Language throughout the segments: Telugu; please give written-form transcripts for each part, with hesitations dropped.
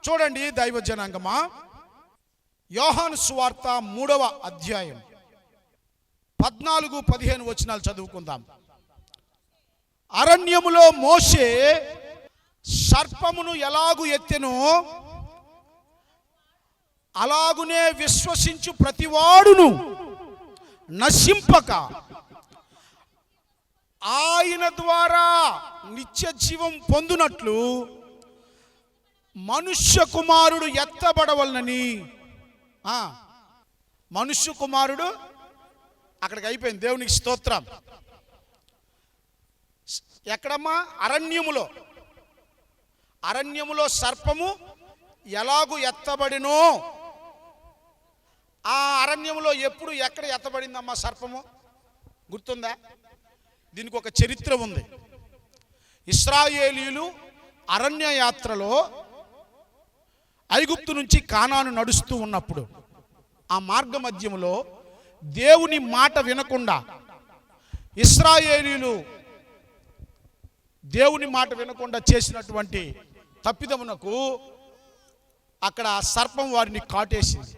చూడండి దైవ జనాంగమా, యోహాను సువార్త 3వ అధ్యాయం 14-15 వచనాలు చదువుకుందాం. అరణ్యములో మోషే సర్పమును ఎలాగు ఎత్తెనో అలాగునే విశ్వసించు ప్రతివాడును నశింపక ఆయన ద్వారా నిత్య జీవం పొందునట్లు మనుష్య కుమారుడు ఎత్తబడవలనని. మనుష్య కుమారుడు అక్కడికి అయిపోయింది. దేవునికి స్తోత్రం. ఎక్కడమ్మా? అరణ్యములో సర్పము ఎలాగూ ఎత్తబడినో. ఆ అరణ్యములో ఎప్పుడు ఎక్కడ ఎత్తబడిందమ్మా సర్పము? గుర్తుందా? దీనికి ఒక చరిత్ర ఉంది. ఇశ్రాయేలీయులు అరణ్య యాత్రలో ఐగుప్తు నుంచి కానాను నడుస్తూ ఉన్నప్పుడు ఆ మార్గ మధ్యములో దేవుని మాట వినకుండా ఇశ్రాయేలీయులు దేవుని మాట వినకుండా చేసినటువంటి తప్పిదమునకు అక్కడ సర్పం వారిని కాటేసింది.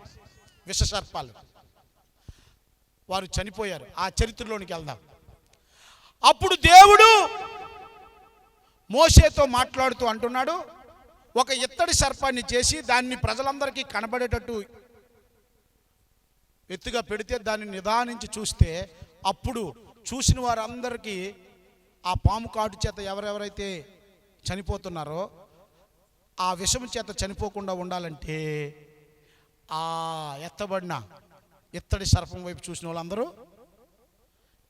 విష సర్పాలు. వారు చనిపోయారు. ఆ చరిత్రలోనికి వెళ్దాం. అప్పుడు దేవుడు మోషేతో మాట్లాడుతూ అంటున్నాడు, ఒక ఇత్తడి సర్పాన్ని చేసి దాన్ని ప్రజలందరికీ కనబడేటట్టు ఎత్తుగా పెడితే దాన్ని నిదానించి చూస్తే అప్పుడు చూసిన వారందరికీ ఆ పాము కాటు చేత ఎవరెవరైతే చనిపోతున్నారో ఆ విషము చేత చనిపోకుండా ఉండాలంటే ఆ ఎత్తబడిన ఇత్తడి సర్పం వైపు చూసిన వాళ్ళందరూ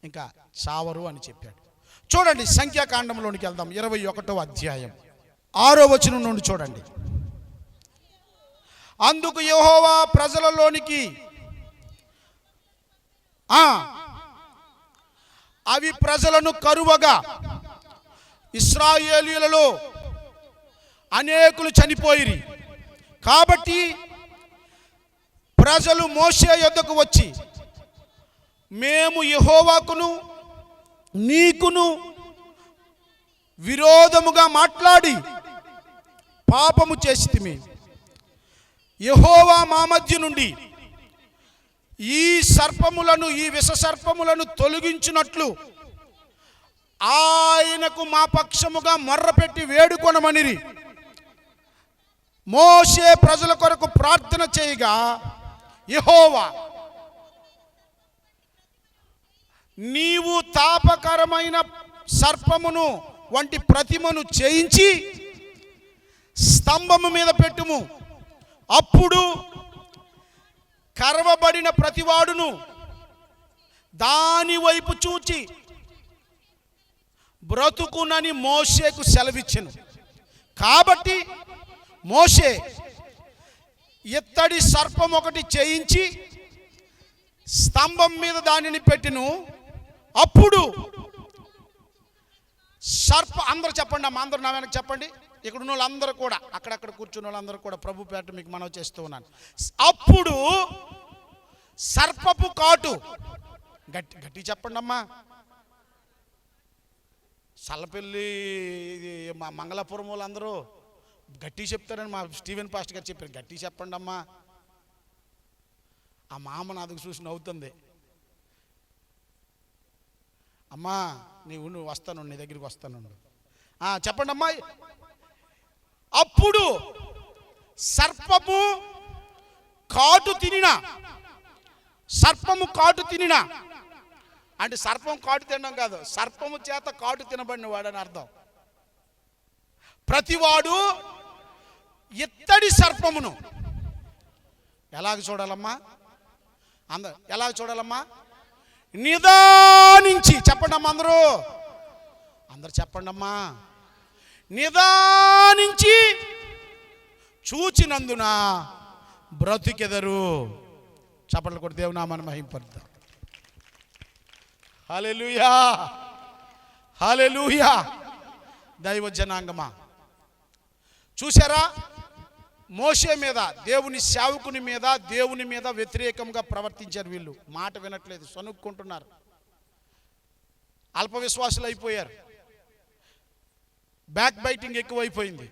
ఇంకా చావరు అని చెప్పాడు. చూడండి సంఖ్యాకాండంలోనికి వెళ్దాం. 21వ అధ్యాయం 6వ వచనం నుండి చూడండి. అందుకు యెహోవా ప్రజలలోనికి అవి ప్రజలను కరువగా ఇశ్రాయేలీయులలో అనేకులు చనిపోయిరి. కాబట్టి ప్రజలు మోషే యొద్దకు వచ్చి, మేము యెహోవాకును నీకును విరోధముగా మాట్లాడి పాపము చేసితిమి. యెహోవా మా మధ్య నుండి ఈ సర్పములను, ఈ విష సర్పములను తొలగించినట్లు ఆయనకు మా పక్షముగా మొర్రపెట్టి వేడుకొనమనిరి. మోషే ప్రజల కొరకు ప్రార్థన చేయగా యెహోవా, నీవు తాపకరమైన సర్పమును వంటి ప్రతిమను చేయించి స్తంభము మీద పెట్టుము. అప్పుడు కరవబడిన ప్రతివాడును దాని వైపు చూచి బ్రతుకునని మోషేకు సెలవిచ్చెను. కాబట్టి మోషే ఇత్తడి సర్పం ఒకటి చేయించి స్తంభం మీద దానిని పెట్టిను. అప్పుడు అందరూ చెప్పండి అమ్మా, అందరూ నా వెనక చెప్పండి. ఇక్కడ ఉన్న వాళ్ళందరూ కూడా, అక్కడక్కడ కూర్చున్న వాళ్ళందరూ కూడా ప్రభు పేట మీకు మనవి చేస్తూ ఉన్నాను. అప్పుడు సర్పపు కాటు, గట్టి చెప్పండి అమ్మా. సల్లపల్లి మంగళపురం వాళ్ళందరూ గట్టి చెప్తారని మా స్టీవెన్ పాస్టర్ గారు చెప్పారు. గట్టి చెప్పండి అమ్మా. ఆ మామ నాదుకు చూసి నవ్వుతుంది. అమ్మా నువ్వు వస్తాను, నీ దగ్గరికి వస్తాను. చెప్పండి అమ్మా. అప్పుడు సర్పము కాటు తినినా అంటే సర్పం కాటు తినడం కాదు, సర్పము చేత కాటు తినబడిన వాడని అర్థం. ప్రతివాడు ఇత్తడి సర్పమును ఎలాగ చూడాలమ్మా? ఎలాగ చూడాలమ్మా? నిదానించి. చెప్పండి అమ్మా, అందరూ చెప్పండి అమ్మా. నిదానించి చూచినందున బ్రతికెదరు. చప్పట్లు కొట్టి దేవుని నామాన్ని మహింపరుద్దాం. హల్లెలూయా, హల్లెలూయా. దైవ జనాంగమా, చూసారా? మోషే మీద, దేవుని సేవకుని మీద, దేవుని మీద వ్యతిరేకంగా ప్రవర్తించారు. వీళ్ళు మాట వినట్లేదు, సనుక్కుంటున్నారు, అల్ప విశ్వాసులు అయిపోయారు. బ్యాక్ బైటింగ్ ఎక్కువైపోయింది.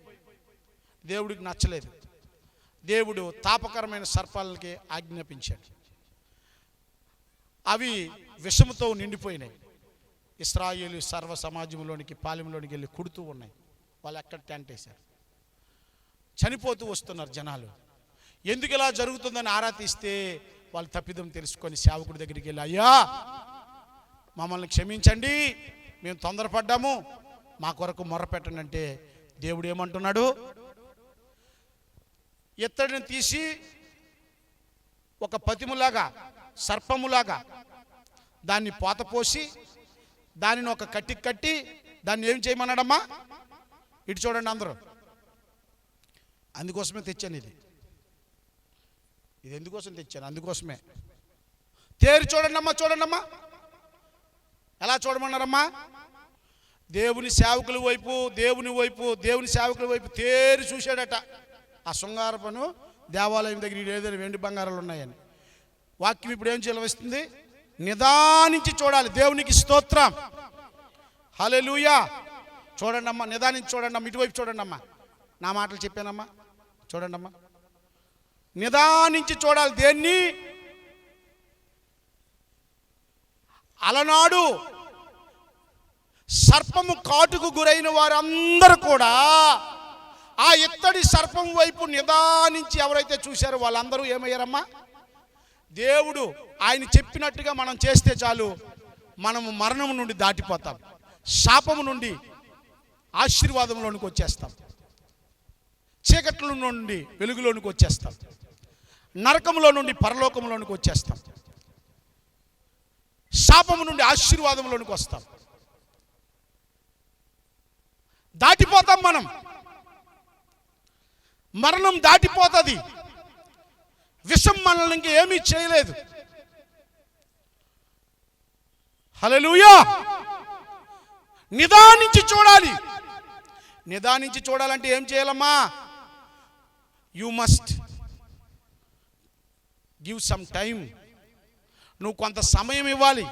దేవుడికి నచ్చలేదు. దేవుడు తాపకరమైన సర్పాలకి ఆజ్ఞాపించాడు. అవి విషముతో నిండిపోయినాయి. ఇశ్రాయేలు సర్వ సమాజంలోనికి పాలెంలోనికి వెళ్ళి కుడుతూ ఉన్నాయి. వాళ్ళు ఎక్కడ టెంట్ వేశారు. చనిపోతూ వస్తున్నారు జనాలు. ఎందుకు ఇలా జరుగుతుందని ఆరా తీస్తే వాళ్ళు తప్పిదం తెలుసుకొని సేవకుడి దగ్గరికి వెళ్ళి, అయ్యా మమ్మల్ని క్షమించండి, మేము తొందరపడ్డాము, మా కొరకు మొర్ర పెట్టండి అంటే దేవుడు ఏమంటున్నాడు, ఇత్తడిని తీసి ఒక పతిములాగా సర్పములాగా దాన్ని పోతపోసి దానిని ఒక కట్టికి కట్టి దాన్ని ఏం చేయమన్నాడమ్మా? ఇటు చూడండి అందరూ. అందుకోసమే తెచ్చాను ఇది ఎందుకోసం తెచ్చాను, అందుకోసమే. తేరి చూడండి అమ్మా, చూడండి అమ్మా. ఎలా చూడమన్నారమ్మా? దేవుని సేవకుల వైపు దేవుని సేవకుల వైపు తేరి చూశాడట. ఆ శృంగారపను దేవాలయం దగ్గర ఏదైనా వెండి బంగారాలు ఉన్నాయని. వాక్యం ఇప్పుడు ఏం చేయవస్తుంది? నిదానించి చూడాలి. దేవునికి స్తోత్రం, హల్లెలూయా. చూడండి అమ్మా, నిదానించి చూడండి అమ్మా, ఇటువైపు చూడండి అమ్మా. నా మాటలు చెప్పానమ్మా, చూడండి అమ్మా. నిదానించి చూడాలి. దేన్ని? అలనాడు సర్పము కాటుకు గురైన వారందరూ కూడా ఆ ఇత్తడి సర్పం వైపు నిదానించి ఎవరైతే చూశారో వాళ్ళందరూ ఏమయ్యారమ్మా? దేవుడు ఆయన చెప్పినట్టుగా మనం చేస్తే చాలు, మనము మరణం నుండి దాటిపోతాం, శాపము నుండి ఆశీర్వాదంలోనికి వచ్చేస్తాం, చీకట్ల నుండి వెలుగులోనికి వచ్చేస్తాం, నరకంలో నుండి పరలోకంలోనికి వచ్చేస్తాం, శాపము నుండి ఆశీర్వాదంలోనికి వస్తాం, దాటిపోతాం. మరణం దాటిపోతుంది. విషం మనల్ని ఇంక ఏమీ చేయలేదు. హల్లెలూయా. నిదానించి చూడాలి. నిదానించి చూడాలంటే ఏం చేయాలమ్మా? You must give some time. నువ్వు కొంత సమయం ఇవ్వాలి.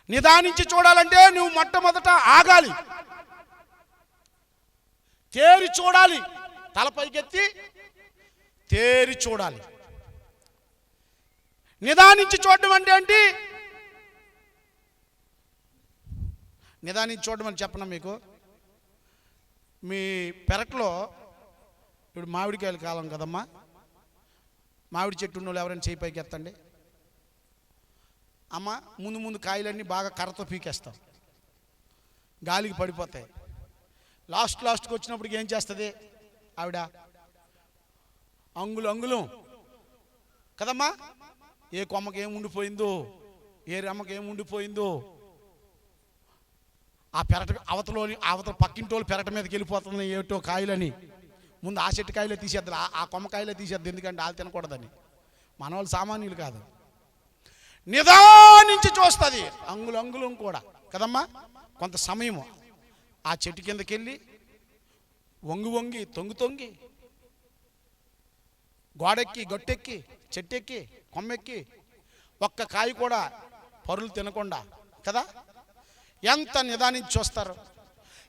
నిదానించి చూడాలంటే నువ్వు మొట్టమొదట ఆగాలి, తేరి చూడాలి. తలపైకెత్తి తేరి చూడాలి. నిదానించి చూడడం అంటే ఏంటి? నిదానించి చూడడం అని చెప్పనా మీకు? మీ పెరట్లో ఇప్పుడు మామిడికాయల కాలం కదమ్మా, మామిడి చెట్టు ఉన్న వాళ్ళు ఎవరైనా చేయి పైకి ఎత్తండి. అమ్మ, ముందు కాయలన్నీ బాగా కర్రతో పీకేస్తాం, గాలికి పడిపోతాయి. లాస్ట్కి వచ్చినప్పటికి ఏం చేస్తుంది ఆవిడ? అంగుళం కదమ్మా. ఏ కొమ్మకి ఏం ఉండిపోయిందో, ఏ రెమ్మకి ఏం ఉండిపోయిందో ఆ పెరట అవతల పక్కింటోళ్ళు పెరట మీదకి వెళ్ళిపోతుంది ఏటో కాయలని. ముందు ఆ చెట్టు కాయలే తీసేద్దాం, ఆ కొమ్మకాయలే తీసేద్దాం, ఎందుకంటే వాళ్ళు తినకూడదని. మన వాళ్ళు సామాన్యులు కాదు. నిదానించి చూస్తుంది, అంగుళం కూడా కదమ్మా. కొంత సమయము ఆ చెట్టు కిందకి వెళ్ళి వంగి తొంగి గోడెక్కి గట్టెక్కి చెట్టెక్కి కొమ్మెక్కి ఒక్క కాయ కూడా పరులు తినకుండా కదా ఎంత నిదానించి చూస్తారు.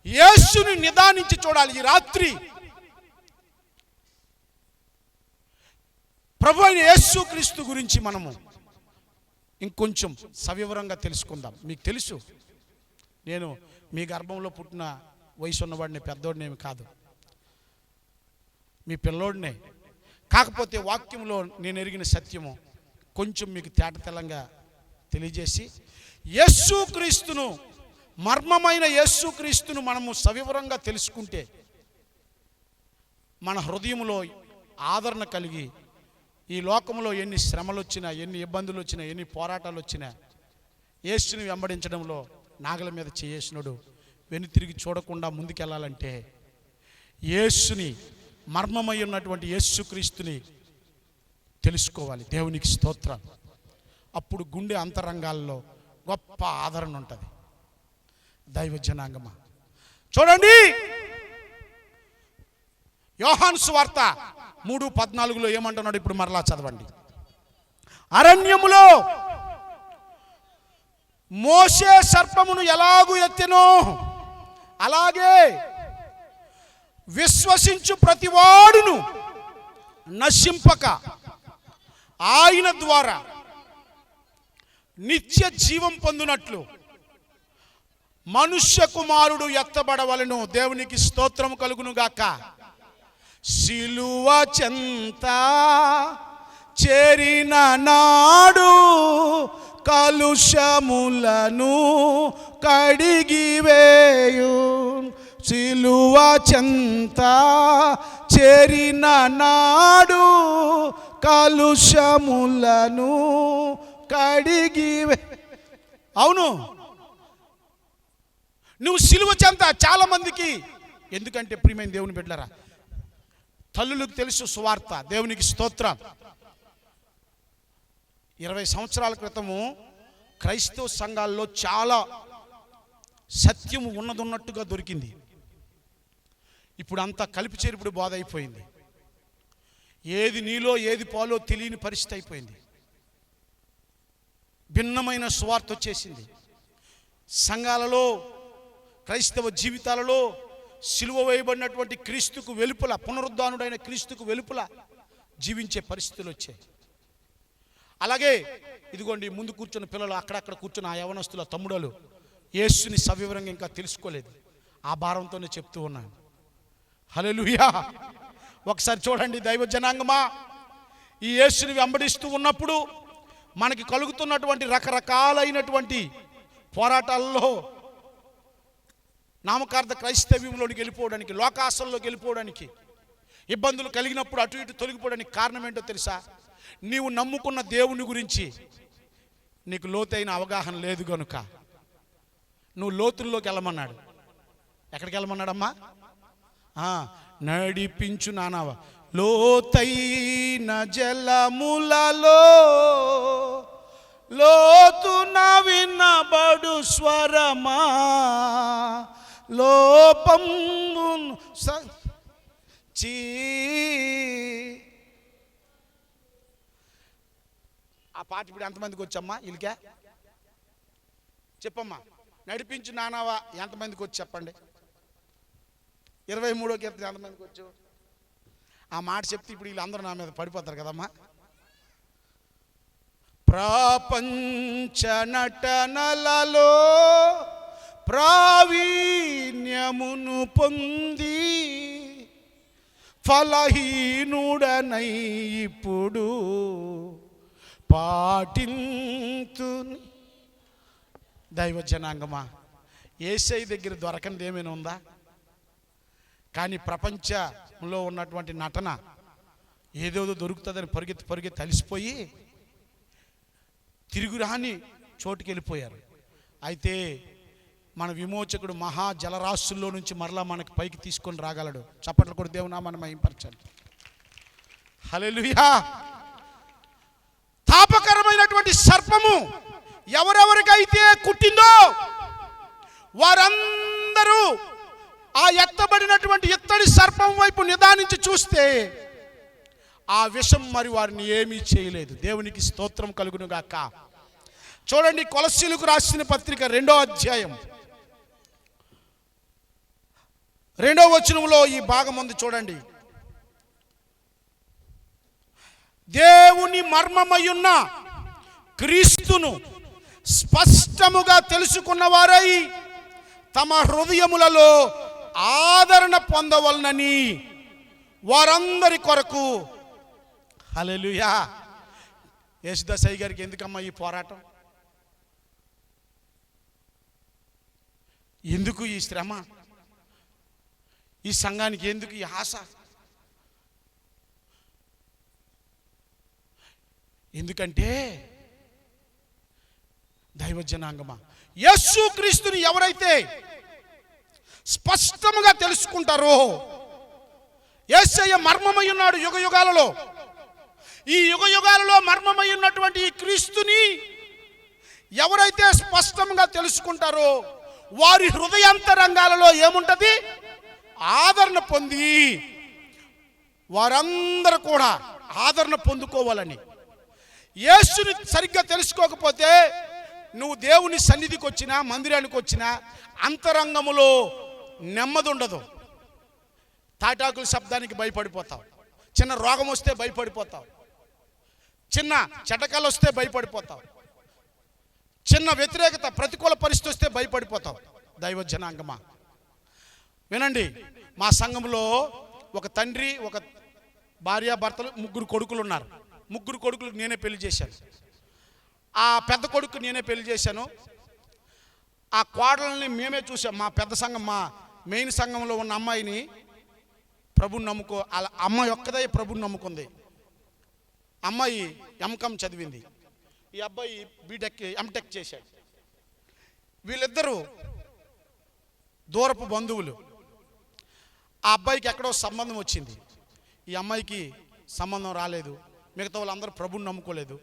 యేసుని నిదానించి చూడాలి. ఈ రాత్రి ప్రభు అయిన యేసుక్రీస్తు గురించి మనము ఇంకొంచెం సవివరంగా తెలుసుకుందాం. మీకు తెలుసు, నేను మీ గర్భంలో పుట్టిన వయసు ఉన్నవాడిని, పెద్దోడినేమి కాదు, మీ పిల్లోడినే. కాకపోతే వాక్యంలో నేను ఎరిగిన సత్యము కొంచెం మీకు తేటతెల్లంగా తెలియజేసి, యేసుక్రీస్తును, మర్మమైన యేసుక్రీస్తును మనము సవివరంగా తెలుసుకుంటే మన హృదయంలో ఆదరణ కలిగి ఈ లోకంలో ఎన్ని శ్రమలు వచ్చినా, ఎన్ని ఇబ్బందులు వచ్చినా, ఎన్ని పోరాటాలు వచ్చినా యేసుని వెంబడించడంలో నాగల మీద చేసినోడు వెనుతిరిగి చూడకుండా ముందుకెళ్ళాలంటే యేసుని, మర్మమై ఉన్నటువంటి యేసుక్రీస్తుని తెలుసుకోవాలి. దేవునికి స్తోత్రం. అప్పుడు గుండె అంతరంగాల్లో గొప్ప ఆదరణ ఉంటుంది. దైవ జనాంగమా చూడండి, యోహాను సువార్త 3:14 ఏమంటున్నాడు? ఇప్పుడు మరలా చదవండి. అరణ్యములో మోషే సర్పమును ఎలాగూ ఎత్తెనో అలాగే విశ్వసించు ప్రతివాడును నశింపక ఆయన ద్వారా నిత్య జీవం పొందునట్లు మనుష్య కుమారుడు ఎత్తబడవలెను. దేవునికి స్తోత్రం కలుగును గాక. సిలువ చెంత చేరిన నాడు కలుషములను కడిగివేయు. సిలువ చెంత చేరిన నాడు కలుషములను కడిగివే. అవును, నువ్వు సిలువ చెంత. చాలా మందికి, ఎందుకంటే ప్రియమైన దేవుని బిడ్డలారా, తల్లులకు తెలుసు సువార్త. దేవునికి స్తోత్రం. 20 సంవత్సరాల క్రితము క్రైస్తవ సంఘాల్లో చాలా సత్యము ఉన్నట్టుగా దొరికింది. ఇప్పుడు అంతా కలిపి చేరుపుడు బోధ అయిపోయింది. ఏది నీలో ఏది పాలో తెలియని పరిస్థితి అయిపోయింది. భిన్నమైన సువార్త వచ్చేసింది. సంఘాలలో, క్రైస్తవ జీవితాలలో సిలువ వేయబడినటువంటి క్రీస్తుకు వెలుపల, పునరుద్ధానుడైన క్రీస్తుకు వెలుపల జీవించే పరిస్థితులు వచ్చాయి. అలాగే ఇదిగోండి, ముందు కూర్చున్న పిల్లలు, అక్కడక్కడ కూర్చున్న ఆ యవనస్తుల తమ్ముడలు యేసుని సవివరంగా ఇంకా తెలుసుకోలేదు. ఆ భారంతోనే చెప్తూ ఉన్నాను. హల్లెలూయా. ఒకసారి చూడండి దైవ జనాంగమా, ఈ యేసుని వెంబడిస్తూ ఉన్నప్పుడు మనకి కలుగుతున్నటువంటి రకరకాలైనటువంటి పోరాటాల్లో నామకార్థ క్రైస్తవ్యంలోనికి వెళ్ళిపోవడానికి, లోకాసంలోకి వెళ్ళిపోవడానికి, ఇబ్బందులు కలిగినప్పుడు అటు ఇటు తొలగిపోవడానికి కారణం ఏంటో తెలుసా? నీవు నమ్ముకున్న దేవుని గురించి నీకు లోతైన అవగాహన లేదు కనుక. నువ్వు లోతుల్లోకి వెళ్ళమన్నాడు. ఎక్కడికి వెళ్ళమన్నాడమ్మా? నడిపించు నానావా లోతైన జలములలో లోతున వినబడు స్వరమా లోపము ఆ పాట ఇప్పుడు ఎంతమందికి వచ్చమ్మా? ఇలికా చెప్పమ్మా. నడిపించు నానావా ఎంతమందికి వచ్చి చెప్పండి. 23వ కీర్తన ఎంతమందికి వచ్చు? ఆ మాట చెప్తే ఇప్పుడు వీళ్ళందరూ నా మీద పడిపోతారు కదమ్మా. ప్రపంచ నటనలలో ప్రావీణ్యమును పొంది ఫలహీనుడనై ఇప్పుడు పాటింతుని. దైవ జనాంగమా, యేసయ్య దగ్గర దొరకనిది ఏమైనా ఉందా? కానీ ప్రపంచంలో ఉన్నటువంటి నటన ఏదేదో దొరుకుతుందని పరిగెత్తి అలిసిపోయి తిరుగురాని చోటుకి వెళ్ళిపోయారు. అయితే మన విమోచకుడు మహా జలరాశుల్లో నుంచి మరలా మనకి పైకి తీసుకొని రాగలడు. చప్పట్లు కూడా దేవునామాన్ని మహింపరచండి. హల్లెలూయా. తాపకరమైనటువంటి సర్పము ఎవరెవరికైతే కుట్టిందో వారందరూ ఆ ఎత్తబడినటువంటి ఇత్తడి సర్పం వైపు నిదానించి చూస్తే ఆ విషం మరి వారిని ఏమీ చేయలేదు. దేవునికి స్తోత్రం కలుగును గాక. చూడండి, కొలస్సీలకు రాసిన పత్రిక 2వ అధ్యాయం 2వ వచనంలో ఈ భాగం ఉంది. చూడండి, దేవుని మర్మమయున్న క్రీస్తును స్పష్టముగా తెలుసుకున్న వారై తమ హృదయములలో ఆదరణ పొందవలనని వారందరి కొరకు. హల్లెలూయా. యేసుదాసయ్య గారికి ఎందుకమ్మా ఈ పోరాటం? ఎందుకు ఈ శ్రమ? ఈ సంఘానికి ఎందుకు ఈ ఆశ? ఎందుకంటే దైవజనాంగమా, యేసు క్రీస్తుని ఎవరైతే స్పష్టముగా తెలుసుకుంటారో, యేసయ్య మర్మమై ఉన్నాడు యుగయుగాలలో. ఈ యుగయుగాలలో మర్మమై ఉన్నటువంటి ఈ క్రీస్తుని ఎవరైతే స్పష్టంగా తెలుసుకుంటారో వారి హృదయాంతరంగాలలో ఏముంటది? ఆదరణ పొంది వారందరూ కూడా ఆదరణ పొందుకోవాలని. యేసుని సరిగ్గా తెలుసుకోకపోతే నువ్వు దేవుని సన్నిధికి వచ్చినా, మందిరానికి వచ్చినా అంతరంగములో నెమ్మది ఉండదు. తాటాకుల శబ్దానికి భయపడిపోతావు, చిన్న రోగం వస్తే భయపడిపోతావు, చిన్న చెడ్డకాలు వస్తే భయపడిపోతావు, చిన్న వ్యతిరేకత ప్రతికూల పరిస్థితి వస్తే భయపడిపోతావు. దైవ జనాంగమా వినండి, మా సంఘంలో ఒక తండ్రి, ఒక భార్య, భర్తలు, 3 కొడుకులు ఉన్నారు. 3 కొడుకులకు నేనే పెళ్లి చేశాను. ఆ పెద్ద కొడుకు నేనే పెళ్లి చేశాను. ఆ కోడల్ని మేమే చూసాం. మా పెద్ద సంఘం, మా మెయిన్ సంఘంలో ఉన్న అమ్మాయిని ప్రభుని నమ్ముకో, అలా అమ్మాయి ఒక్కదే ప్రభుని నమ్ముకుంది. అమ్మాయి ఎంకామ్ చదివింది, ఈ అబ్బాయి బీటెక్ ఎంటెక్ చేశాడు. వీళ్ళిద్దరూ దూరపు బంధువులు. ఆ అబ్బాయికి ఎక్కడో సంబంధం వచ్చింది, ఈ అమ్మాయికి సంబంధం రాలేదు. మిగతా వాళ్ళందరూ ప్రభుని నమ్ముకోలేదు,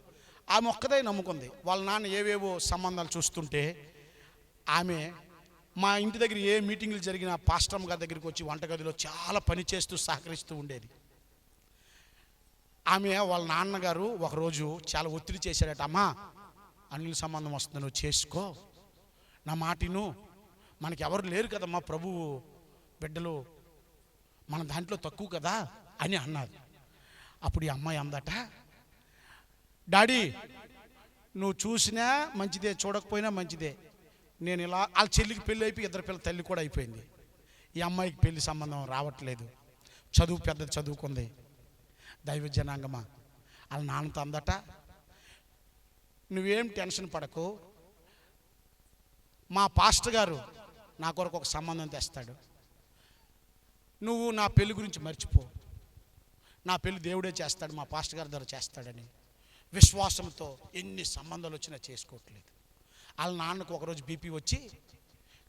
ఆమె ఒక్కదే నమ్ముకుంది. వాళ్ళ నాన్న ఏవేవో సంబంధాలు చూస్తుంటే ఆమె మా ఇంటి దగ్గర ఏ మీటింగ్లు జరిగినా పాస్టమ్ గారి దగ్గరికి వచ్చి వంటగదిలో చాలా పని చేస్తూ సహకరిస్తూ ఉండేది. ఆమె వాళ్ళ నాన్నగారు ఒకరోజు చాలా ఒత్తిడి చేశాడట. అమ్మా, అనిల్ సంబంధం వస్తుంది, నువ్వు చేసుకో, నా మాటిను, మనకి ఎవరు లేరు కదమ్మా, ప్రభువు బిడ్డలు మన దాంట్లో తక్కువ కదా అని అన్నారు. అప్పుడు ఈ అమ్మాయి అందట, డాడీ నువ్వు చూసినా మంచిదే, చూడకపోయినా మంచిదే, నేను ఇలా, వాళ్ళ చెల్లికి పెళ్ళి అయిపోయి 2 పిల్లల తల్లి కూడా అయిపోయింది. ఈ అమ్మాయికి పెళ్లి సంబంధం రావట్లేదు, చదువు పెద్దది చదువుకుంది. దైవ జనాంగమా, వాళ్ళ నాన్నతో అందట, నువ్వేం టెన్షన్ పడకు, మా పాస్టర్ గారు నా కొరకు ఒక సంబంధం తెస్తాడు, నువ్వు నా పెళ్లి గురించి మర్చిపో, నా పెళ్లి దేవుడే చేస్తాడు, మా పాస్టర్ గారి ద్వారా చేస్తాడని విశ్వాసంతో ఎన్ని సంబంధాలు వచ్చినా చేసుకోవట్లేదు. వాళ్ళ నాన్నకు ఒకరోజు బీపీ వచ్చి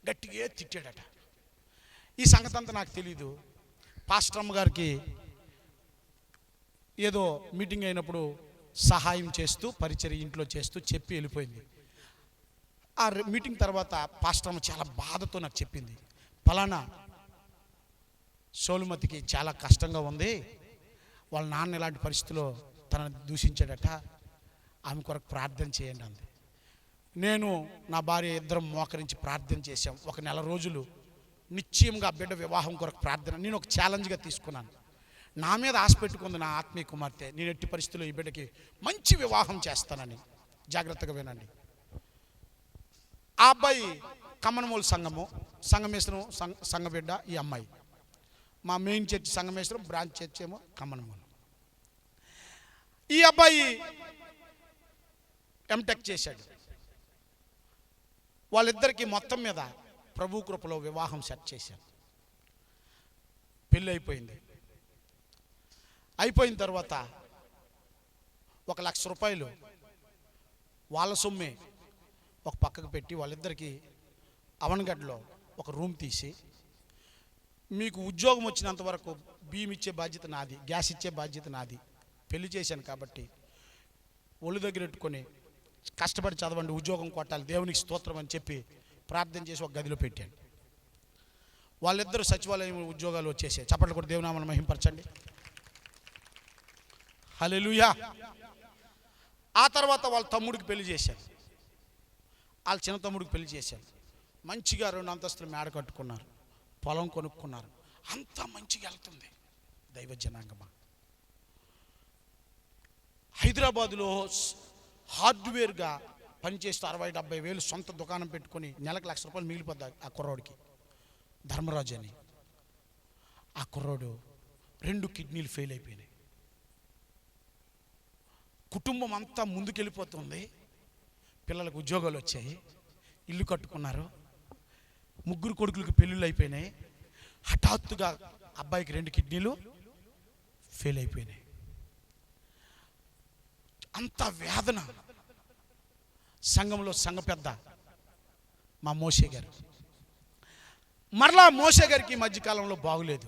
గట్టిగా తిట్టాడట. ఈ సంగతి అంతా నాకు తెలీదు. పాస్టర్ అమ్మ గారికి ఏదో మీటింగ్ అయినప్పుడు సహాయం చేస్తూ పరిచర్య ఇంట్లో చేస్తూ చెప్పి వెళ్ళిపోయింది. ఆ మీటింగ్ తర్వాత పాస్టర్ అమ్మ చాలా బాధతో నాకు చెప్పింది, పలానా సోలుమతికి చాలా కష్టంగా ఉంది, వాళ్ళ నాన్న ఇలాంటి పరిస్థితిలో తనని దూషించాడట, ఆమె కొరకు ప్రార్థన చేయండి అంది. నేను నా భార్య ఇద్దరం మోకరించి ప్రార్థన చేశాం. 1 నెల రోజులు నిశ్చయంగా బిడ్డ వివాహం కొరకు ప్రార్థన నేను ఒక ఛాలెంజ్గా తీసుకున్నాను. నా మీద ఆశ పెట్టుకుంది నా ఆత్మీయ కుమార్తె, నేను ఎట్టి పరిస్థితుల్లో ఈ బిడ్డకి మంచి వివాహం చేస్తానని. జాగ్రత్తగా వినండి. ఆ అబ్బాయి కమ్మనమూలు సంఘమేశ్వరం సంఘ బిడ్డ. ఈ అమ్మాయి మా మెయిన్ చర్చ్ సంఘమేశ్వరం, బ్రాంచ్ చర్చ్ ఏమో కమ్మనమూలు. ఈ అబ్బాయి ఎంటెక్ చేశాడు. వాళ్ళిద్దరికీ మొత్తం మీద ప్రభు కృపలో వివాహం సెట్ చేశాను. పెళ్ళి అయిపోయింది. అయిపోయిన తర్వాత 1,00,000 రూపాయలు వాళ్ళ సొమ్మే ఒక పక్కకు పెట్టి వాళ్ళిద్దరికీ అవనగడ్డలో ఒక రూమ్ తీసి, మీకు ఉద్యోగం వచ్చినంత వరకు బియ్యం ఇచ్చే బాధ్యత నాది, గ్యాస్ ఇచ్చే బాధ్యత నాది, పెళ్లి చేశాను కాబట్టి ఒళ్ళు దగ్గర పెట్టుకొని కష్టపడి చదవండి, ఉద్యోగం కొట్టాలి, దేవునికి స్తోత్రం అని చెప్పి ప్రార్థన చేసి ఒక గదిలో పెట్టాను. వాళ్ళిద్దరూ సచివాలయం ఉద్యోగాలు వచ్చేసాయి. చప్పట్లు కూడా దేవునామాన్ని మహింపరచండి. హల్లెలూయా. ఆ తర్వాత వాళ్ళ తమ్ముడికి పెళ్లి చేశాను, వాళ్ళ చిన్న తమ్ముడికి పెళ్లి చేశాను. మంచిగా 2 అంతస్తులు మేడ కట్టుకున్నారు, పొలం కొనుక్కున్నారు, అంతా మంచిగా వెళ్తుంది. దైవ జనాంగమా, హైదరాబాదులో హార్డ్వేర్గా పనిచేస్తూ 60-70 వేలు సొంత దుకాణం పెట్టుకొని నెలకు 1,00,000 రూపాయలు మిగిలిపోద్ది ఆ కుర్రోడికి. ధర్మరాజు అని ఆ కుర్రోడు 2 కిడ్నీలు ఫెయిల్ అయిపోయినాయి. కుటుంబం అంతా ముందుకెళ్ళిపోతుంది, పిల్లలకు ఉద్యోగాలు వచ్చాయి, ఇల్లు కట్టుకున్నారు, 3 కొడుకులకు పెళ్ళిళ్ళు అయిపోయినాయి. హఠాత్తుగా అబ్బాయికి 2 కిడ్నీలు ఫెయిల్ అయిపోయినాయి. అంత వేదన. సంఘంలో సంఘ పెద్ద మా మోషే గారు, మరలా మోషే గారికి ఈ మధ్యకాలంలో బాగులేదు.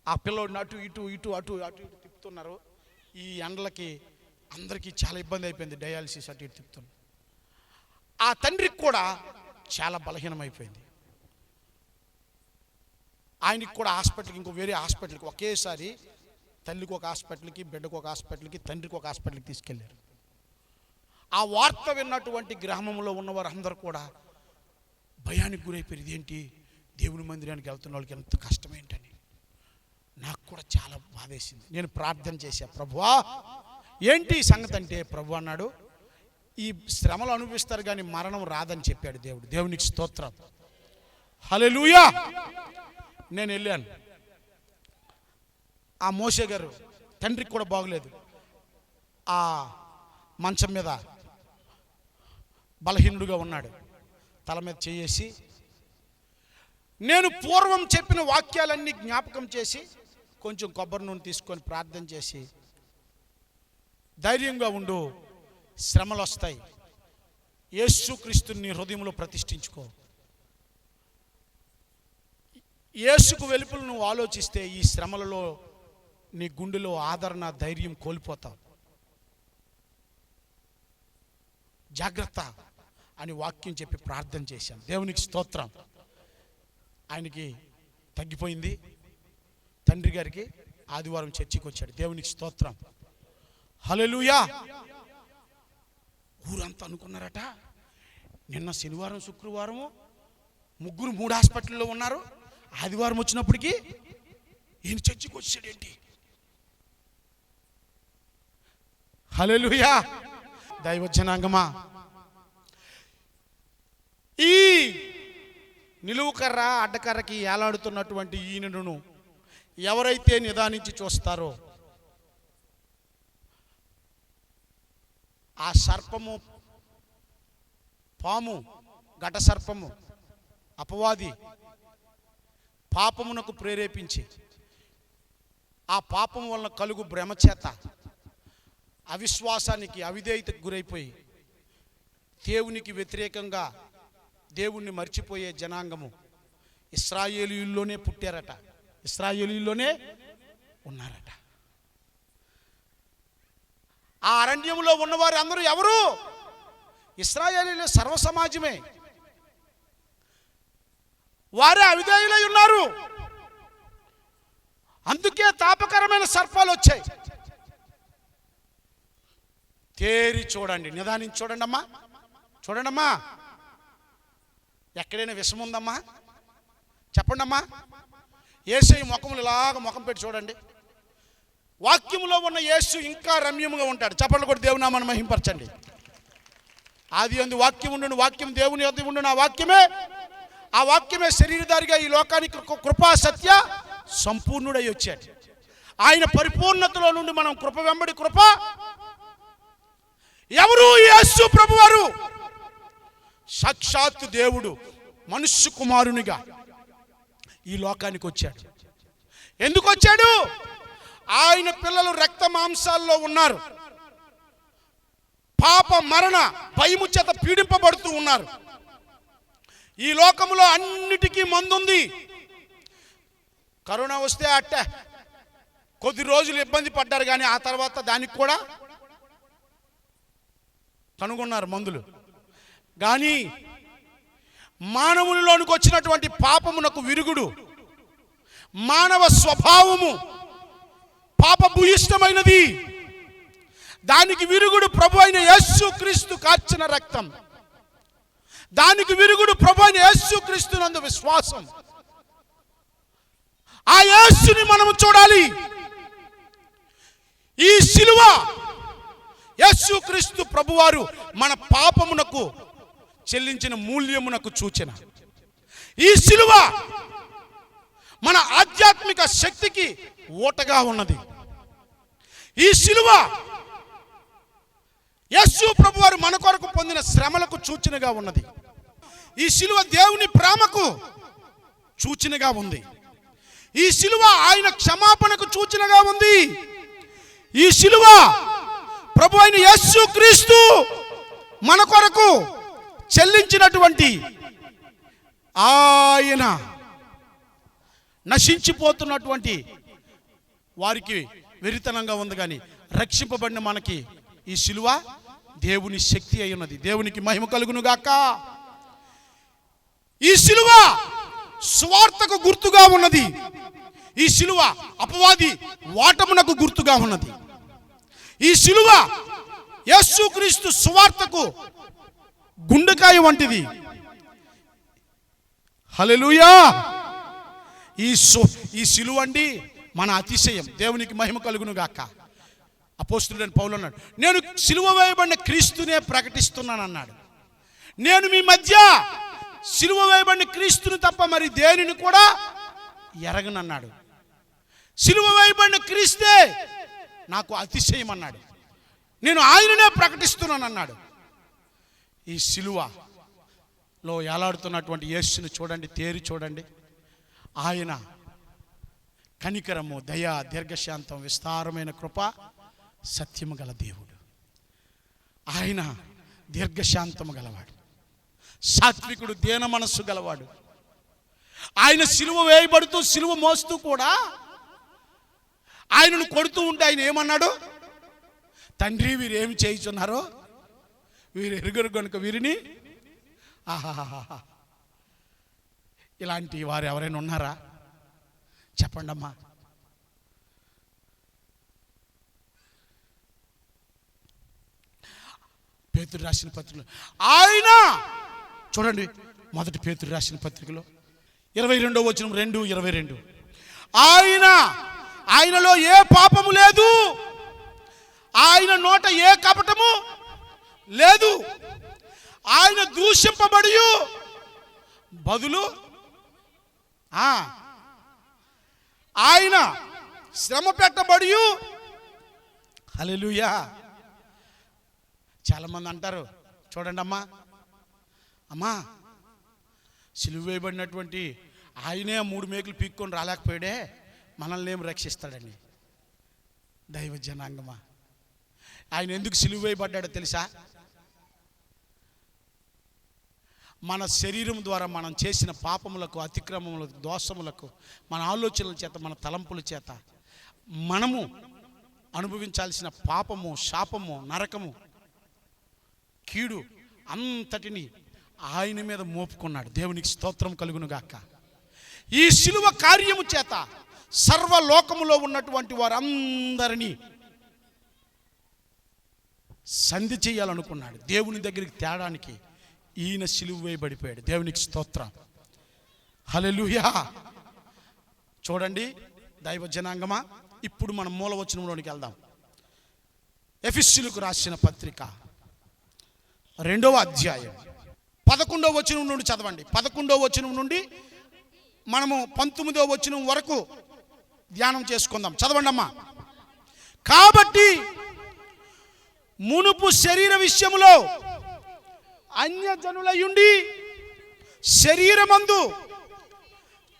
ఆ పిల్లోడిని అటు ఇటు ఇటు అటు అటు ఇటు తిప్పుతున్నారు. ఈ ఎండలకి అందరికీ చాలా ఇబ్బంది అయిపోయింది, డయాలసిస్ అటు ఇటు తిప్పుతున్నారు. ఆ తండ్రికి కూడా చాలా బలహీనమైపోయింది. ఆయనకి కూడా హాస్పిటల్కి, ఇంకో వేరే హాస్పిటల్కి, ఒకేసారి తల్లికి ఒక హాస్పిటల్కి, బిడ్డకు ఒక హాస్పిటల్కి, తండ్రికి ఒక హాస్పిటల్కి తీసుకెళ్ళారు. ఆ వార్త విన్నటువంటి గ్రామంలో ఉన్నవారు అందరూ కూడా భయానికి గురైపోయారు. ఇదేంటి, దేవుని మందిరానికి వెళ్తున్న వాళ్ళకి ఎంత కష్టమేంటని. నాకు కూడా చాలా బాధేసింది. నేను ప్రార్థన చేశా, ప్రభువా ఏంటి ఈ సంగతి అంటే, ప్రభు అన్నాడు, ఈ శ్రమలు అనుభవిస్తారు కానీ మరణం రాదని చెప్పాడు దేవుడు. దేవునికి స్తోత్రం, హల్లెలూయా. నేను వెళ్ళాను. ఆ మోషే గారు తండ్రికి కూడా బాగలేదు, ఆ మంచం మీద బలహీనుడుగా ఉన్నాడు. తల మీద చేసి నేను పూర్వం చెప్పిన వాక్యాలన్నీ జ్ఞాపకం చేసి కొంచెం కొబ్బరి నూనె తీసుకొని ప్రార్థన చేసి, ధైర్యంగా ఉండు, శ్రమలు వస్తాయి, యేసుక్రీస్తుని హృదయంలో ప్రతిష్ఠించుకో, యేసుకు వెలుపల నువ్వు ఆలోచిస్తే ఈ శ్రమలలో నీ గుండెలో ఆదరణ, ధైర్యం కోల్పోతావు, జాగ్రత్త అని వాక్యం చెప్పి ప్రార్థన చేశాను. దేవునికి స్తోత్రం. ఆయనకి తగ్గిపోయింది. తండ్రి గారికి ఆదివారం చర్చికి వచ్చాడు. దేవునికి స్తోత్రం, హల్లెలూయా. ఊరంతా అనుకున్నారట, నిన్న శనివారం శుక్రవారము ముగ్గురు 3 హాస్పిటల్లో ఉన్నారు, ఆదివారం వచ్చినప్పటికీ ఈయన చర్చికి వచ్చాడేంటి? హల్లెలూయా. దైవజనాంగమా, ఈ నిలువుకర్ర అడ్డకర్రకి ఏలాడుతున్నటువంటి ఈయనను ఎవరైతే నిదానించి చూస్తారో, ఆ సర్పము, పాము, ఘట సర్పము, అపవాది పాపమునకు ప్రేరేపించి ఆ పాపం వలన కలుగు భ్రమ చేత అవిశ్వాసానికి, అవిధేయతకు గురైపోయి దేవునికి వ్యతిరేకంగా దేవుణ్ణి మర్చిపోయే జనాంగము ఇశ్రాయేలీయుల్లోనే పుట్టారట, ఇశ్రాయేలీయుల్లోనే ఉన్నారట. ఆ అరణ్యంలో ఉన్నవారు అందరూ ఎవరు? ఇశ్రాయేలీయుల సర్వ సమాజమే. వారే అవిధేయులై ఉన్నారు. అందుకే తాపకరమైన సర్పాలు వచ్చాయి. తేరి చూడండి, నిదానించి చూడండి అమ్మా, చూడండి అమ్మా. ఎక్కడైనా విషం ఉందమ్మా? చెప్పండి అమ్మా. యేసు ముఖములు ఇలాగ ముఖం పెట్టి చూడండి. వాక్యములో ఉన్న యేసు ఇంకా రమ్యముగా ఉంటాడు. చెప్పండి కూడా దేవుని నామాన్ని మహింపరచండి. ఆది యందు వాక్యం ఉండును, వాక్యం దేవుని యొద్ద ఉండును, ఆ వాక్యమే శరీరధారిగా ఈ లోకానికి కృపా సత్య సంపూర్ణుడై వచ్చాడు. ఆయన పరిపూర్ణతలో నుండి మనం కృప వెంబడి కృప. ఎవరు? యేసు ప్రభువారు. సాక్షాత్తు దేవుడు మనుష్య కుమారునిగా ఈ లోకానికి వచ్చాడు. ఎందుకు వచ్చాడు? ఆయన పిల్లలు రక్త మాంసాల్లో ఉన్నారు, పాప మరణ భయము చేత పీడింపబడుతూ ఉన్నారు. ఈ లోకములో అన్నిటికీ మందుంది. కరోనా వస్తే అట్ట కొద్ది రోజులు ఇబ్బంది పడ్డారు, కానీ ఆ తర్వాత దానికి కూడా కనుగొన్నారు మందులు. కానీ మానవునిలోనికి వచ్చినటువంటి పాపమునకు విరుగుడు, మానవ స్వభావము పాపభూయిష్టమైనది. దానికి విరుగుడు ప్రభు అయిన యేసుక్రీస్తు కార్చిన రక్తం. దానికి విరుగుడు ప్రభు అయిన యేసుక్రీస్తు నందు విశ్వాసం. ఆ యేసుని మనము చూడాలి. ఈ శిలువ యేసుక్రీస్తు ప్రభువారు మన పాపమునకు చెల్లించిన మూల్యమునకు సూచన. ఈ శిలువ మన ఆధ్యాత్మిక శక్తికి ఓటగా ఉన్నది. ఈ శిలువ యేసు ప్రభువారు మన కొరకు పొందిన శ్రమలకు సూచనగా ఉన్నది. ఈ శిలువ దేవుని ప్రేమకు సూచనగా ఉంది. ఈ శిలువ ఆయన క్షమాపణకు సూచనగా ఉంది. ఈ శిలువ ప్రభు అయిన యేసుక్రీస్తు మన కొరకు చెల్లించినటువంటి ఆయన నశించిపోతున్నటువంటి వారికి వెరితనంగా ఉంది, కానీ రక్షింపబడిన మనకి ఈ శిలువ దేవుని శక్తి అయి ఉన్నది. దేవునికి మహిమ కలుగును గాక. ఈ శిలువ స్వార్థకు గుర్తుగా ఉన్నది. ఈ శిలువ అపవాది వాటమునకు గుర్తుగా ఉన్నది. ఈ శిలువ యేసుక్రీస్తు సువార్తకు గుండెకాయ వంటిది. హల్లెలూయా. ఈ శిలువ అండి మన అతిశయం. దేవునికి మహిమ కలుగును గాక. అపోస్తలుడైన పౌలు అన్నాడు, నేను సిలువ వేయబడిన క్రీస్తునే ప్రకటిస్తున్నాను అన్నాడు. నేను మీ మధ్య సిలువ వేయబడిన క్రీస్తుని తప్ప మరి దేనిని కూడా ఎరగనన్నాడు. సిలువ వేయబడిన క్రీస్తే నాకు అతిశయం అన్నాడు. నేను ఆయననే ప్రకటిస్తున్నాను అన్నాడు. ఈ సిలువలో ఏలాడుతున్నటువంటి యేసుని చూడండి, తేరి చూడండి. ఆయన కనికరము, దయ, దీర్ఘశాంతం, విస్తారమైన కృప, సత్యము గల దేవుడు. ఆయన దీర్ఘశాంతము గలవాడు, సాత్వికుడు, దీన మనస్సు గలవాడు. ఆయన సిలువ వేయబడుతూ సిలువ మోస్తూ కూడా ఆయనను కొడుతూ ఉంటే ఆయన ఏమన్నాడు? తండ్రి, వీరు ఏమి చేయుచున్నారో వీరు ఎరుగరు కనుక వీరిని. ఆహాహా, ఇలాంటి వారు ఎవరైనా ఉన్నారా? చెప్పండి అమ్మా. పేతురు రాసిన పత్రికలో ఆయన చూడండి, మొదటి పేతురు రాసిన పత్రికలో 22వ వచనం 2:22, ఆయనలో ఏ పాపము లేదు, ఆయన నోట ఏ కపటము లేదు, ఆయన దూషింపబడి బదులు ఆయన శ్రమ పెట్టబడి. హల్లెలూయా. చాలామంది అంటారు, చూడండి అమ్మా సిలువ వేయబడినటువంటి ఆయనే 3 మేకులు పీక్కొని రాలేకపోయాడే, మనల్ని ఏం రక్షిస్తాడని. దైవ జనాంగమా, ఆయన ఎందుకు సిలువ వేయబడ్డాడో తెలుసా? మన శరీరం ద్వారా మనం చేసిన పాపములకు, అతిక్రమములకు, దోషములకు, మన ఆలోచనల చేత, మన తలంపుల చేత మనము అనుభవించాల్సిన పాపము, శాపము, నరకము, కీడు అంతటిని ఆయన మీద మోపుకున్నాడు. దేవునికి స్తోత్రం కలుగును గాక. ఈ సిలువ కార్యము చేత సర్వలోకములో ఉన్నటువంటి వారందరినీ సంధి చేయాలనుకున్నాడు. దేవుని దగ్గరికి తేడానికి ఈయన సిలువ వేయబడిపోయాడు. దేవునికి స్తోత్రం. హల్లెలూయా. చూడండి దైవ జనాంగమా, ఇప్పుడు మనం మూలవచనంలోనికి వెళ్దాం. ఎఫెసీయులకు రాసిన పత్రిక 2వ అధ్యాయం 11వ వచనం నుండి చదవండి. 11వ వచనం నుండి మనము 19వ వచనం వరకు ధ్యానం చేసుకుందాం. చదవండి అమ్మా. కాబట్టి మునుపు శరీర విషయములో అన్యజనులయుండి శరీరమందు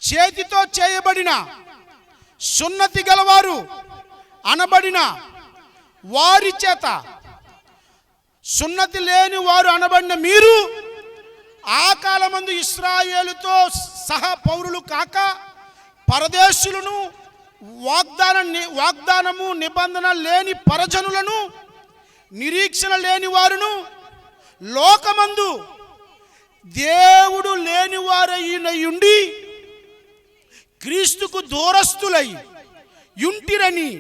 చేతితో చేయబడిన సున్నతి గలవారు అనబడిన వారి చేత సున్నతి లేని వారు అనబడిన మీరు ఆ కాలమందు ఇశ్రాయేలుతో సహా పౌరులు కాక పరదేశులను, వాగ్దానము నిబంధన లేని పరజనులను, నిరీక్షణ లేని వారును, లోకమందు దేవుడు లేని వారయ్యుండి క్రీస్తుకు దూరస్తులై యుంటిరని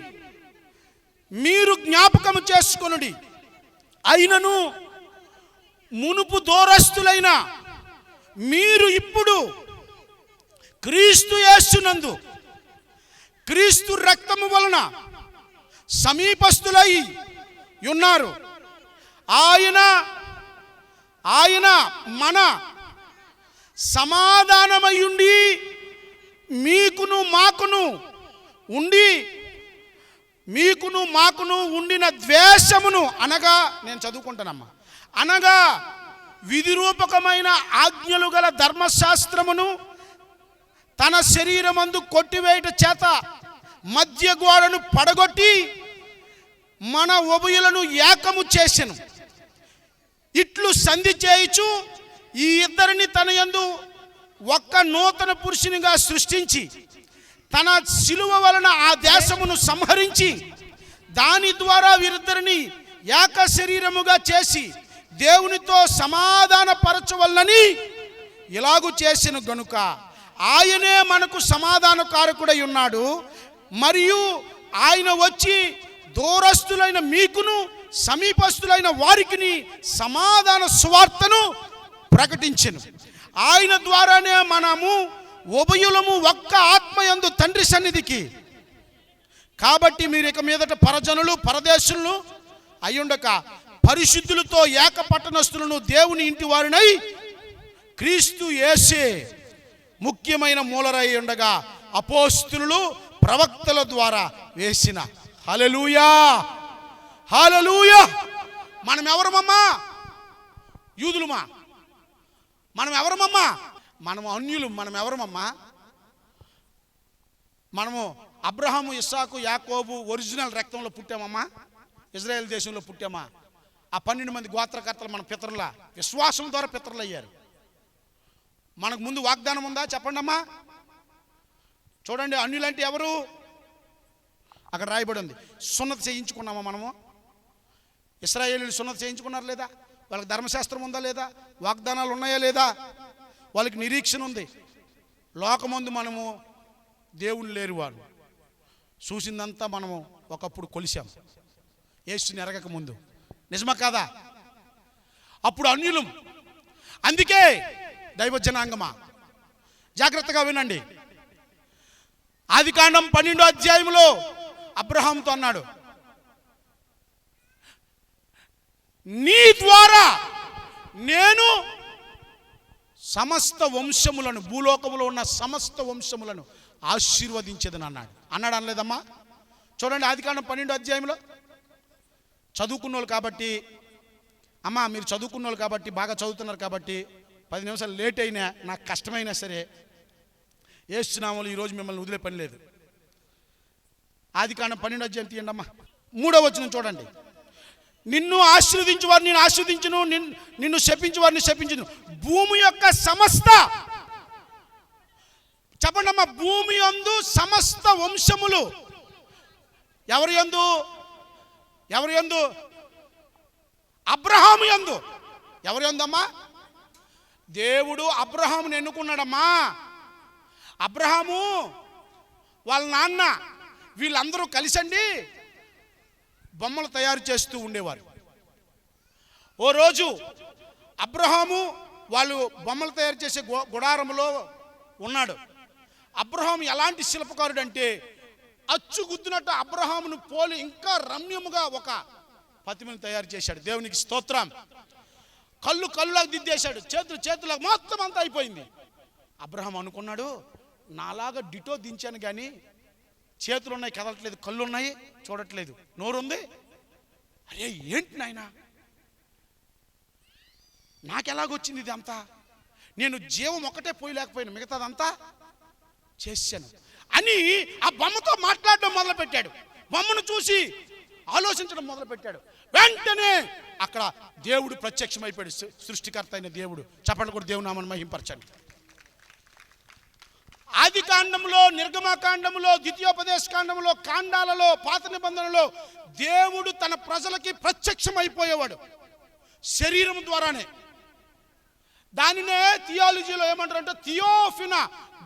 మీరు జ్ఞాపకము చేసుకొనుడి. అయినను మునుపు దూరస్తులైన మీరు ఇప్పుడు క్రీస్తు యేసునందు క్రీస్తు రక్తము వలన సమీపస్తులై ఉన్నారు. ఆయన మన సమాధానమయ్యుండి మీకును మాకును ఉండిన ద్వేషమును అనగా, నేను చదువుకుంటానమ్మా, అనగా విధిరూపకమైన ఆజ్ఞలు గల ధర్మశాస్త్రమును తన శరీరమందు కొట్టివేయట చేత మధ్య గోడను పడగొట్టి మన ఉభయులను ఏకము చేసెను. ఇట్లు సంధి చేయుచు ఈ ఇద్దరిని తన యందు ఒక్క నూతన పురుషునిగా సృష్టించి తన శిలువ వలన ఆ దేశమును సంహరించి దాని ద్వారా వీరిద్దరిని ఏక శరీరముగా చేసి దేవునితో సమాధాన పరచవలనని ఇలాగు చేసిన గనుక ఆయనే మనకు సమాధాన కారకుడై ఉన్నాడు. మరియు ఆయన వచ్చి దూరస్తులైన మీకును సమీపస్తులైన వారికి సమాధాన సువార్తను ప్రకటించెను. ఆయన ద్వారానే మనము ఉభయులము ఒక్క ఆత్మయందు తండ్రి సన్నిధికి కాబట్టి మీరు ఇక మీదట పరజనులు పరదేశులను అయ్యుండక పరిశుద్ధులతో ఏక పట్టణస్థులను దేవుని ఇంటి వారినై క్రీస్తు యేసే ముఖ్యమైన మూలరై ఉండగా అపోస్తులు ప్రవక్తల ద్వారా వేసిన. హల్లెలూయా, హల్లెలూయా. మనం ఎవరమమ్మా? యూదులమా? మనం ఎవరమమ్మా? మనం అన్యులు. మనం ఎవరమమ్మా? మనము అబ్రహాము, ఇస్సాకు, యాకోబు ఒరిజినల్ రక్తంలో పుట్టామమ్మా? ఇజ్రాయెల్ దేశంలో పుట్టామా? ఆ 12 మంది గోత్రకర్తలు మన పితరుల విశ్వాసం ద్వారా పితరులు అయ్యారు. మనకు ముందు వాగ్దానం ఉందా? చెప్పండి అమ్మా. చూడండి, అన్యులంటే ఎవరు? అక్కడ రాయబడి ఉంది. సున్నతి చేయించుకున్నామా మనము? ఇశ్రాయేలీయులు సున్నతి చేయించుకున్నారు లేదా? వాళ్ళకి ధర్మశాస్త్రం ఉందా లేదా? వాగ్దానాలు ఉన్నాయా లేదా? వాళ్ళకి నిరీక్షణ ఉంది. లోకమందు మనము దేవుని లేరు. వారు చూసిందంతా మనము ఒకప్పుడు కొలిసాం యేసుని ఎరగక ముందు. నిజమా కాదా? అప్పుడు అన్యులం. అందుకే దైవజనాంగమా జాగ్రత్తగా వినండి. ఆదికాండం 12వ అధ్యాయంలో అబ్రహాముతో అన్నాడు, నీ ద్వారా నేను సమస్త వంశములను, భూలోకములో ఉన్న సమస్త వంశములను ఆశీర్వదించేదని అన్నాడు. అన్నాడు అనలేదమ్మా? చూడండి, ఆదికాండం 12వ అధ్యాయంలో. చదువుకున్న వాళ్ళు కాబట్టి అమ్మా, మీరు చదువుకున్న వాళ్ళు కాబట్టి, బాగా చదువుతున్నారు కాబట్టి 10 నిమిషాలు లేట్ అయినా, నాకు కష్టమైనా సరే ఏసునామములో ఈరోజు మిమ్మల్ని వదిలే పని లేదు. ఆదికాండం 12వ అధ్యాయం తీయండి అమ్మా. 3వ వచనం చూడండి. నిన్ను ఆశీర్వదించు వారిని నేను ఆశీర్వదించును, నిన్ను శపించు వారిని శపించును. భూమి యొక్క సమస్త, చెప్పండి అమ్మా, భూమి యందు సమస్త వంశములు ఎవరి యందు? ఎవరి యందు? అబ్రహాము యందు. ఎవరి యందమ్మా? దేవుడు అబ్రహాముని ఎన్నుకున్నాడమ్మా. అబ్రహాము వాళ్ళ నాన్న వీళ్ళందరూ కలిసండి బొమ్మలు తయారు చేస్తూ ఉండేవారు. ఓ రోజు అబ్రహాము వాళ్ళు బొమ్మలు తయారు చేసే గుడారంలో ఉన్నాడు. అబ్రహాము ఎలాంటి శిల్పకారుడు అంటే, అచ్చుగుద్దినట్టు అబ్రహామును పోలి ఇంకా రమ్యముగా ఒక ప్రతిమను తయారు చేశాడు. దేవునికి స్తోత్రం. కళ్ళు కళ్ళులాగా దిద్దేశాడు, చేతులకు మొత్తం అంతా అయిపోయింది. అబ్రహాం అనుకున్నాడు, నాలాగా డిటో దించాను కానీ చేతులు ఉన్నాయి కదలట్లేదు, కళ్ళు ఉన్నాయి చూడట్లేదు, నోరుంది. అరే ఏంటి నాయనా, నాకెలాగొచ్చింది ఇది అంతా? నేను జీవం ఒకటే పోయలేకపోయాను, మిగతాదంతా చేశాను అని ఆ బొమ్మతో మాట్లాడడం మొదలుపెట్టాడు. బొమ్మను చూసి ఆలోచించడం మొదలుపెట్టాడు. వెంటనే అక్కడ దేవుడు ప్రత్యక్షమైపోయాడు. సృష్టికర్త అయిన దేవుడు. చప్పట్లు కూడా దేవుని నామమును మహింపరచండి. ఆది కాండంలో, నిర్గమకాండంలో, ద్వితీయోపదేశ కాండంలో, కాండాలలో, పాత నిబంధనలో దేవుడు తన ప్రజలకి ప్రత్యక్షమైపోయేవాడు శరీరం ద్వారానే. దానినే థియాలజీలో ఏమంటారంటే theophany.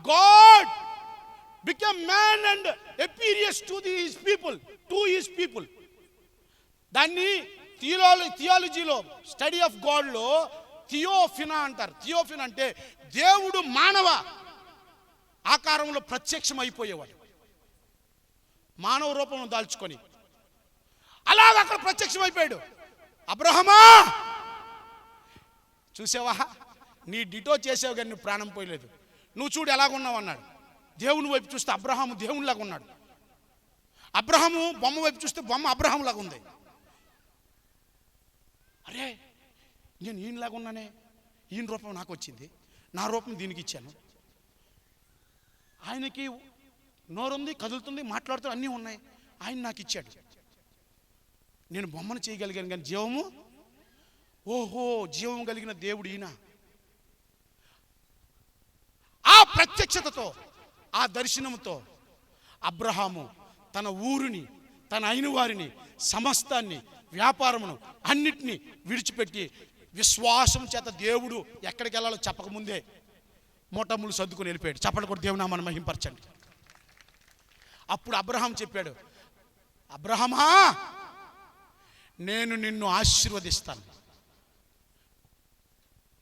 God become man and appears to his people. దాన్ని థియాలజీలో, స్టడీ ఆఫ్ గాడ్లో థియోఫినా అంటారు. థియోఫినా అంటే దేవుడు మానవ ఆకారంలో ప్రత్యక్షం అయిపోయేవాడు, మానవ రూపంలో దాల్చుకొని. అలాగ అక్కడ ప్రత్యక్షం అయిపోయాడు. అబ్రహమా, చూసావా, నీ డిటో చేసావు కానీ నువ్వు ప్రాణం పోయలేదు, నువ్వు చూడు ఎలాగున్నావు అన్నాడు. దేవుని వైపు చూస్తే అబ్రహాము దేవునిలాగా ఉన్నాడు. అబ్రహాము బొమ్మ వైపు చూస్తే బొమ్మ అబ్రహాంలాగా ఉంది. అరే నేను ఈయనలాగా ఉన్నానే, ఈయన రూపం నాకు వచ్చింది, నా రూపం దీనికి ఇచ్చాను. ఆయనకి నోరుంది, కదులుతుంది, మాట్లాడుతూ అన్నీ ఉన్నాయి, ఆయన నాకు ఇచ్చాడు. నేను బొమ్మను చేయగలిగాను కానీ జీవము, ఓహో జీవం కలిగిన దేవుడు ఈయన. ఆ ప్రత్యక్షతతో, ఆ దర్శనంతో అబ్రహాము తన ఊరిని, తన అయిన వారిని, సమస్తాన్ని, వ్యాపారమును అన్నిటినీ విడిచిపెట్టి విశ్వాసం చేత దేవుడు ఎక్కడికి వెళ్ళాలో చెప్పకముందే మోటములు సర్దుకొని వెళ్ళిపోయాడు. చప్పట్లు కూడా దేవుని నామమును మహింపరచండి. అప్పుడు అబ్రహాం చెప్పాడు, అబ్రహమా నేను నిన్ను ఆశీర్వదిస్తాను,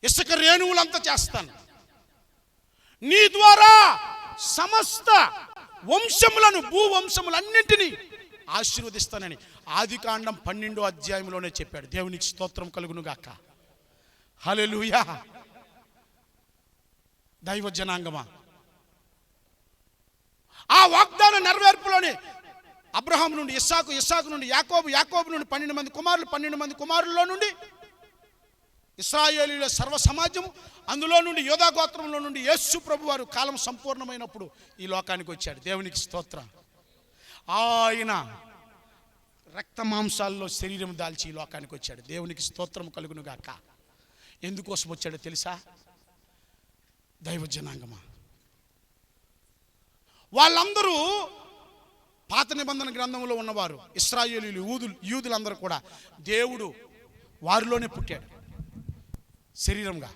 ఇసుక రేణువులంతా చేస్తాను, నీ ద్వారా సమస్త వంశములను, భూవంశములన్నింటినీ ఆశీర్వదిస్తానని ఆదికాండం 12వ అధ్యాయంలోనే చెప్పాడు. దేవునికి స్తోత్రం కలుగును గాక. హల్లెలూయా. దైవ జనాంగమా, ఆ వాగ్దాన నెరవేర్పులోనే అబ్రహాం నుండి ఇస్సాకు, ఇస్సాకు నుండి యాకోబు, యాకోబు నుండి 12 మంది కుమారులు, 12 మంది కుమారుల్లో నుండి ఇశ్రాయేలీయుల సర్వ సమాజము, అందులో నుండి యోధా గోత్రంలో నుండి యేసు ప్రభు వారు కాలం సంపూర్ణమైనప్పుడు ఈ లోకానికి వచ్చాడు. దేవునికి స్తోత్రం. ఆయన రక్త మాంసాల్లో శరీరం దాల్చి ఈ లోకానికి వచ్చాడు. దేవునికి స్తోత్రం కలుగును గాక. ఎందుకోసం వచ్చాడో తెలుసా? దైవ జనాంగమా, వాళ్ళందరూ పాత నిబంధన గ్రంథంలో ఉన్నవారు, ఇశ్రాయేలీయులు, యూదులందరూ కూడా దేవుడు వారిలోనే పుట్టాడు శరీరంగా.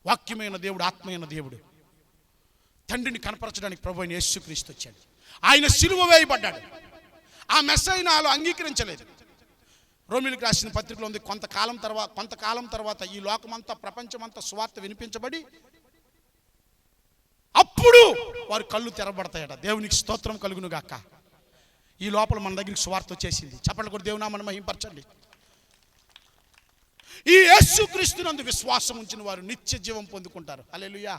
వాక్యమైన దేవుడు, ఆత్మైన దేవుడు, తండ్రిని కనపరచడానికి ప్రభు అయిన యేసుక్రీస్తు వచ్చాడు. ఆయన సిలువ వేయబడ్డాడు. ఆ మెస్సైని వాళ్ళు అంగీకరించలేదు. రోమీయులకు రాసిన పత్రికలో ఉంది, కొంతకాలం తర్వాత ఈ లోకమంతా, ప్రపంచమంతా సువార్త వినిపించబడి అప్పుడు వారి కళ్ళు తెరబడతాయట. దేవునికి స్తోత్రం కలుగును గాక. ఈ లోపల మన దగ్గరికి సువార్త వచ్చేసింది. చప్పట్లు కొట్టి దేవునామని మహింపరచండి. ఈ యేసుక్రీస్తునందు విశ్వాసం ఉంచిన వారు నిత్య జీవం పొందుకుంటారు. హల్లెలూయా.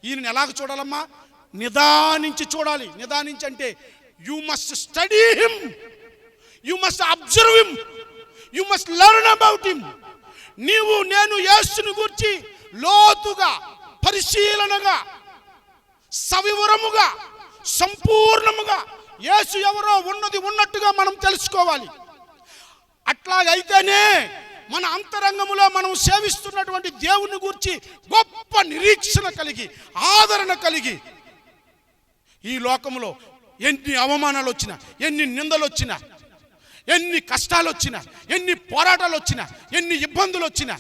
ఈయనని ఎలాగ చూడాలమ్మా? నిదానించి చూడాలి. నిదానించి అంటే you must study him, you must observe him, you must learn about him. నీవు నేను యేసుని గురించి లోతుగా, పరిశీలనగా, సవివరముగా, సంపూర్ణముగా యేసు ఎవరో ఉన్నది ఉన్నట్టుగా మనం తెలుసుకోవాలి. అట్లాగైతేనే మన అంతరంగములో మనం సేవిస్తున్నటువంటి దేవుని గురించి గొప్ప నిరీక్షణ కలిగి, ఆదరణ కలిగి, ఈ లోకంలో ఎన్ని అవమానాలు వచ్చినా, ఎన్ని నిందలు వచ్చినా, ఎన్ని కష్టాలు వచ్చినా, ఎన్ని పోరాటాలు వచ్చినా, ఎన్ని ఇబ్బందులు వచ్చినా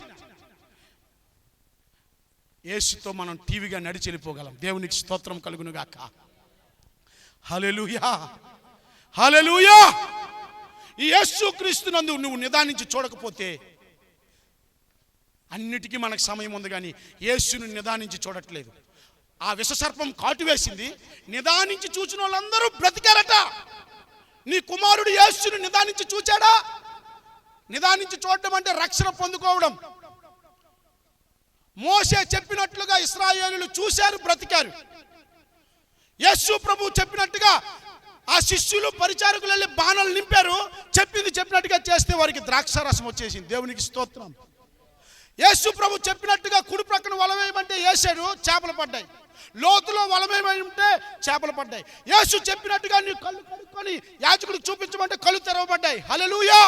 యేసుతో మనం టీవీగా నడిచి వెళ్ళిపోగలం. దేవునికి స్తోత్రం కలుగును గాక. హల్లెలూయా, హల్లెలూయా. ఈ యేసుక్రీస్తునందు నువ్వు నిదానించి చూడకపోతే, అన్నిటికీ మనకు సమయం ఉంది కానీ యేసుని నిదానించి చూడట్లేదు. ఆ విషసర్పం కాటు వేసింది, నిదానించి చూసిన వాళ్ళందరూ బ్రతికారట. నీ కుమారుడు యేసుని నిదానించి చూచాడా? నిదానించి చూడడం అంటే రక్షణ పొందుకోవడం. మోషే చెప్పినట్లుగా ఇశ్రాయేలీయులు చూశారు, బ్రతికారు. యేసు ప్రభు చెప్పినట్టుగా ఆ శిష్యులు, పరిచారకులు వెళ్ళి బాణాలు నింపారు. చెప్పింది చెప్పినట్టుగా చేస్తే వారికి ద్రాక్షారసం వచ్చేసింది. దేవునికి స్తోత్రం. యేసు ప్రభు చెప్పినట్టుగా కుడి ప్రక్కన వలవేయమంటే వేసాడు, చేపలు పడ్డాయి. లోతులో వలవేయమంటే చేపలు పడ్డాయి. యేసు చెప్పినట్టుగా నీ కళ్ళు కడుక్కొని యాజకుడికి చూపించమంటే కళ్ళు తెరవబడ్డాయి. హల్లెలూయా.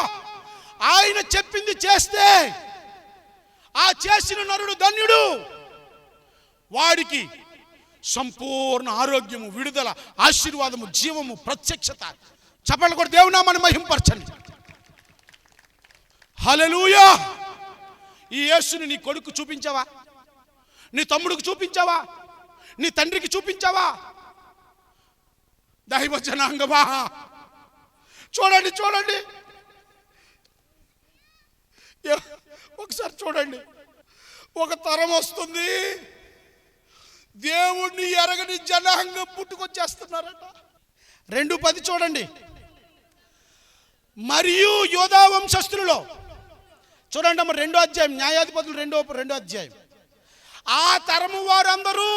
ఆయన చెప్పింది చేస్తే ఆ చేసిన నరుడు ధన్యుడు. వాడికి సంపూర్ణ ఆరోగ్యము, విడుదల, ఆశీర్వాదము, జీవము, ప్రత్యక్షత. చప్పట్లు కొట్టి దేవునామాన్ని మహింపరచండి. హల్లెలూయా. ఈ యేసుని నీ కొడుకు చూపించావా? నీ తమ్ముడికి చూపించావా? నీ తండ్రికి చూపించావా? దైవ జనాంగమా, చూడండి, చూడండి, ఒకసారి చూడండి. ఒక తరం వస్తుంది, దేవుణ్ణి ఎరగని జనాంగం పుట్టుకొచ్చేస్తున్నారట. 2:10 చూడండి. మరియు యోధా వంశస్థులలో చూడండి అమ్మ, 2వ అధ్యాయం, న్యాయాధిపతులు 2వ అధ్యాయం. ఆ తరము వారందరూ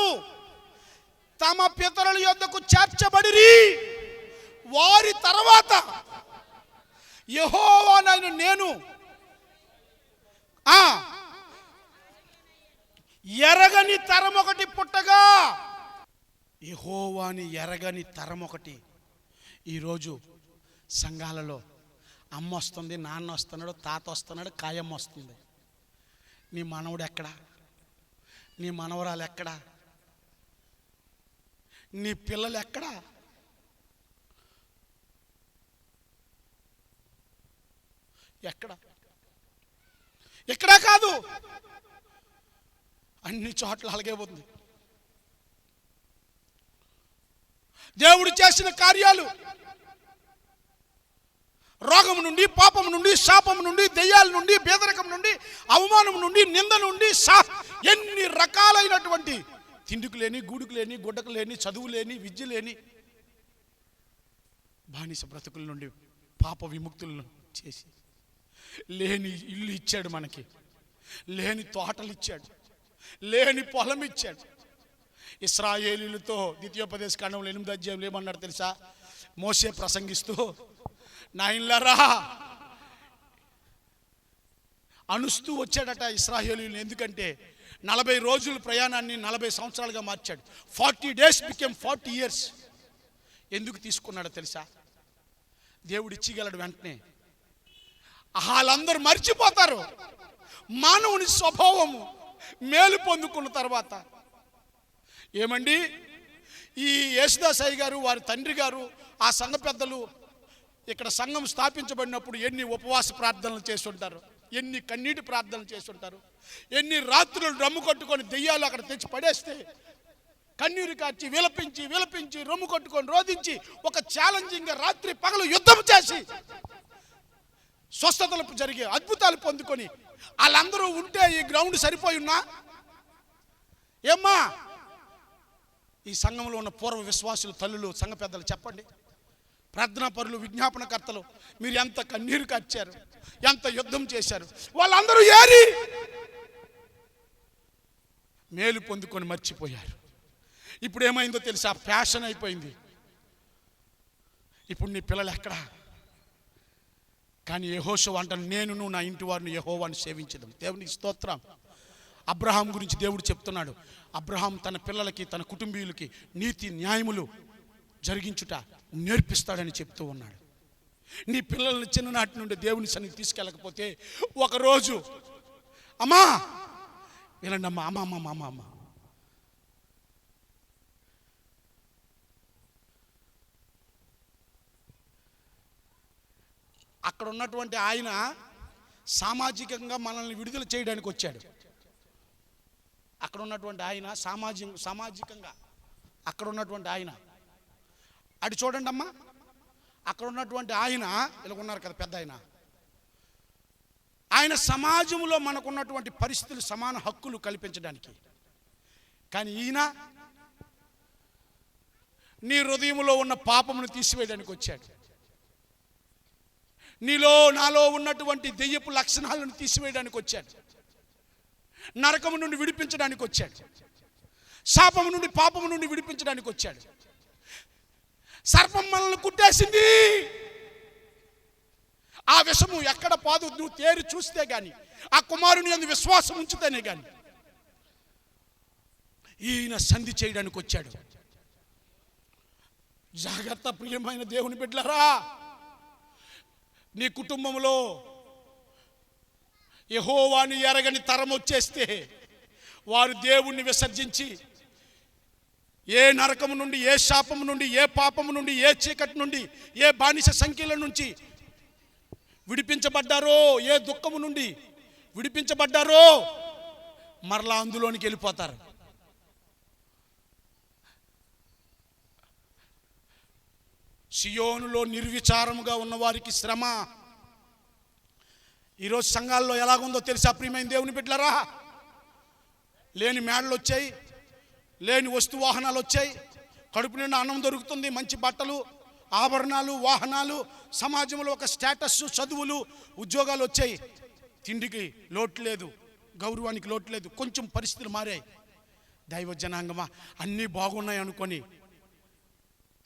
తమ పితరుల యొద్దకు చేర్చబడిరి. వారి తర్వాత యెహోవానైన నేను ఎరగని తరం ఒకటి పుట్టగా, యెహోవాని ఎరగని తరం ఒకటి. ఈరోజు సంఘాలలో అమ్మ వస్తుంది, నాన్న వస్తున్నాడు, తాత వస్తున్నాడు, కాయమ్మ వస్తుంది. నీ మనవడు ఎక్కడా? నీ మనవరాలు ఎక్కడా? నీ పిల్లలు ఎక్కడా? ఎక్కడా? ఎక్కడా కాదు, అన్ని చోట్ల అలాగే ఉంది. దేవుడు చేసిన కార్యాలు, రోగం నుండి, పాపం నుండి, శాపం నుండి, దెయ్యాల నుండి, పేదరికం నుండి, అవమానం నుండి, నింద నుండి, ఎన్ని రకాలైనటువంటి తిండికి లేని, గూడుకు లేని, గుడ్డకు లేని, చదువు లేని, విద్య లేని బానిస బ్రతుకుల నుండి పాప విముక్తులను చేసి లేని ఇల్లు ఇచ్చాడు మనకి, లేని తోటలు ఇచ్చాడు, లేని పొలం ఇచ్చాడు. ఇశ్రాయేలీలతో ద్వితీయోపదేశ కాండంలో 8వ అధ్యాయంలో ఏమన్నాడు తెలుసా? మోషే ప్రసంగిస్తూ, నాయనలారా అనుస్తూ వచ్చాడట ఇశ్రాయేలీయులను. ఎందుకంటే 40 రోజుల ప్రయాణాన్ని 40 సంవత్సరాలుగా మార్చాడు. 40 days బికెమ్ 40 years. ఎందుకు తీసుకున్నాడో తెలుసా? దేవుడు ఇచ్చిగలడు వెంటనే. వాళ్ళందరూ మర్చిపోతారు మానవుని స్వభావము మేలు పొందుకున్న తర్వాత. ఏమండి, ఈ యేసుదాసయ్య గారు, వారి తండ్రి గారు, ఆ సంఘ పెద్దలు ఇక్కడ సంఘం స్థాపించబడినప్పుడు ఎన్ని ఉపవాస ప్రార్థనలు చేస్తుంటారు, ఎన్ని కన్నీటి ప్రార్థనలు చేస్తుంటారు, ఎన్ని రాత్రులు రమ్ము కొట్టుకొని దెయ్యాలు అక్కడ తెచ్చి పడేస్తే కన్నీరు కార్చి విలపించి విలపించి రొమ్ము కొట్టుకొని రోధించి ఒక ఛాలెంజింగ్గా రాత్రి పగలు యుద్ధం చేసి స్వస్థతలు జరిగే అద్భుతాలు పొందుకొని వాళ్ళందరూ ఉంటే ఈ గ్రౌండ్ సరిపోయి ఉన్నా ఏమ్మా? ఈ సంఘంలో ఉన్న పూర్వ విశ్వాసులు, తల్లులు, సంఘ పెద్దలు చెప్పండి, ప్రార్థనా పరులు, విజ్ఞాపనకర్తలు, మీరు ఎంత కన్నీరు కార్చారు, ఎంత యుద్ధం చేశారు. వాళ్ళందరూ ఏరి మేలు పొందుకొని మర్చిపోయారు. ఇప్పుడు ఏమైందో తెలుసా? ఫ్యాషన్ అయిపోయింది. ఇప్పుడు నీ పిల్లలు ఎక్కడా? కానీ యెహోషువ అంటాను, నేనును నా ఇంటి వారిని యెహోవాను సేవించడం. దేవునికి స్తోత్రం. అబ్రహాం గురించి దేవుడు చెప్తున్నాడు, అబ్రహాం తన పిల్లలకి, తన కుటుంబీయులకి నీతి న్యాయములు జరిగించుట నేర్పిస్తాడని చెప్తూ ఉన్నాడు. నీ పిల్లల్ని చిన్ననాటి నుండి దేవుని సన్నిధికి తీసుకెళ్ళకపోతే ఒకరోజు అమ్మా వినండి అమ్మా, అమ్మ అమ్మ అమ్మ అమ్మ అక్కడ ఉన్నటువంటి ఆయన సామాజికంగా మనల్ని విడుదల చేయడానికి వచ్చాడు. అక్కడ ఉన్నటువంటి ఆయన సామాజికంగా అక్కడ ఉన్నటువంటి ఆయన అటు చూడండి అమ్మా, అక్కడ ఉన్నటువంటి ఆయన ఇలా ఉన్నారు కదా, పెద్ద ఆయన. ఆయన సమాజంలో మనకున్నటువంటి పరిస్థితులు, సమాన హక్కులు కల్పించడానికి. కానీ ఈయన నీ హృదయంలో ఉన్న పాపమును తీసివేయడానికి వచ్చాడు. నీలో నాలో ఉన్నటువంటి దెయ్యపు లక్షణాలను తీసివేయడానికి వచ్చాడు. నరకము నుండి విడిపించడానికి వచ్చాడు. శాపము నుండి, పాపము నుండి విడిపించడానికి వచ్చాడు. సర్పం మనల్ని కుట్టేసింది, ఆ విషము ఎక్కడ పాదు నువ్వు తేరి చూస్తే గాని, ఆ కుమారుని యందు విశ్వాసం ఉంచితేనే గాని. ఈయన సంధి చేయడానికి వచ్చాడు. జాగ్రత్త ప్రియమైన దేవుని బిడ్డలారా, నీ కుటుంబంలో యెహోవాని ఎరగని తరం వచ్చేస్తే వారు దేవుణ్ణి విసర్జించి ఏ నరకము నుండి, ఏ శాపము నుండి, ఏ పాపము నుండి, ఏ చీకటి నుండి, ఏ బానిస సంఖ్యల నుంచి విడిపించబడ్డారో, ఏ దుఃఖము నుండి విడిపించబడ్డారో మరలా అందులోనికి వెళ్ళిపోతారు. సియోనులో నిర్విచారముగా ఉన్న వారికి శ్రమ. ఈరోజు సంఘాల్లో ఎలాగుందో తెలుసా ప్రియమైన దేవుని బిడ్డలారా? లేని మేడలు వచ్చాయి, లేని వస్తు వాహనాలు వచ్చాయి, కడుపు నిండా అన్నం దొరుకుతుంది, మంచి బట్టలు, ఆభరణాలు, వాహనాలు, సమాజంలో ఒక స్టేటస్, చదువులు, ఉద్యోగాలు వచ్చాయి. తిండికి లోటు లేదు, గౌరవానికి లోటు లేదు. కొంచెం పరిస్థితులు మారాయి. దైవ జనాంగమా, అన్నీ బాగున్నాయి అనుకొని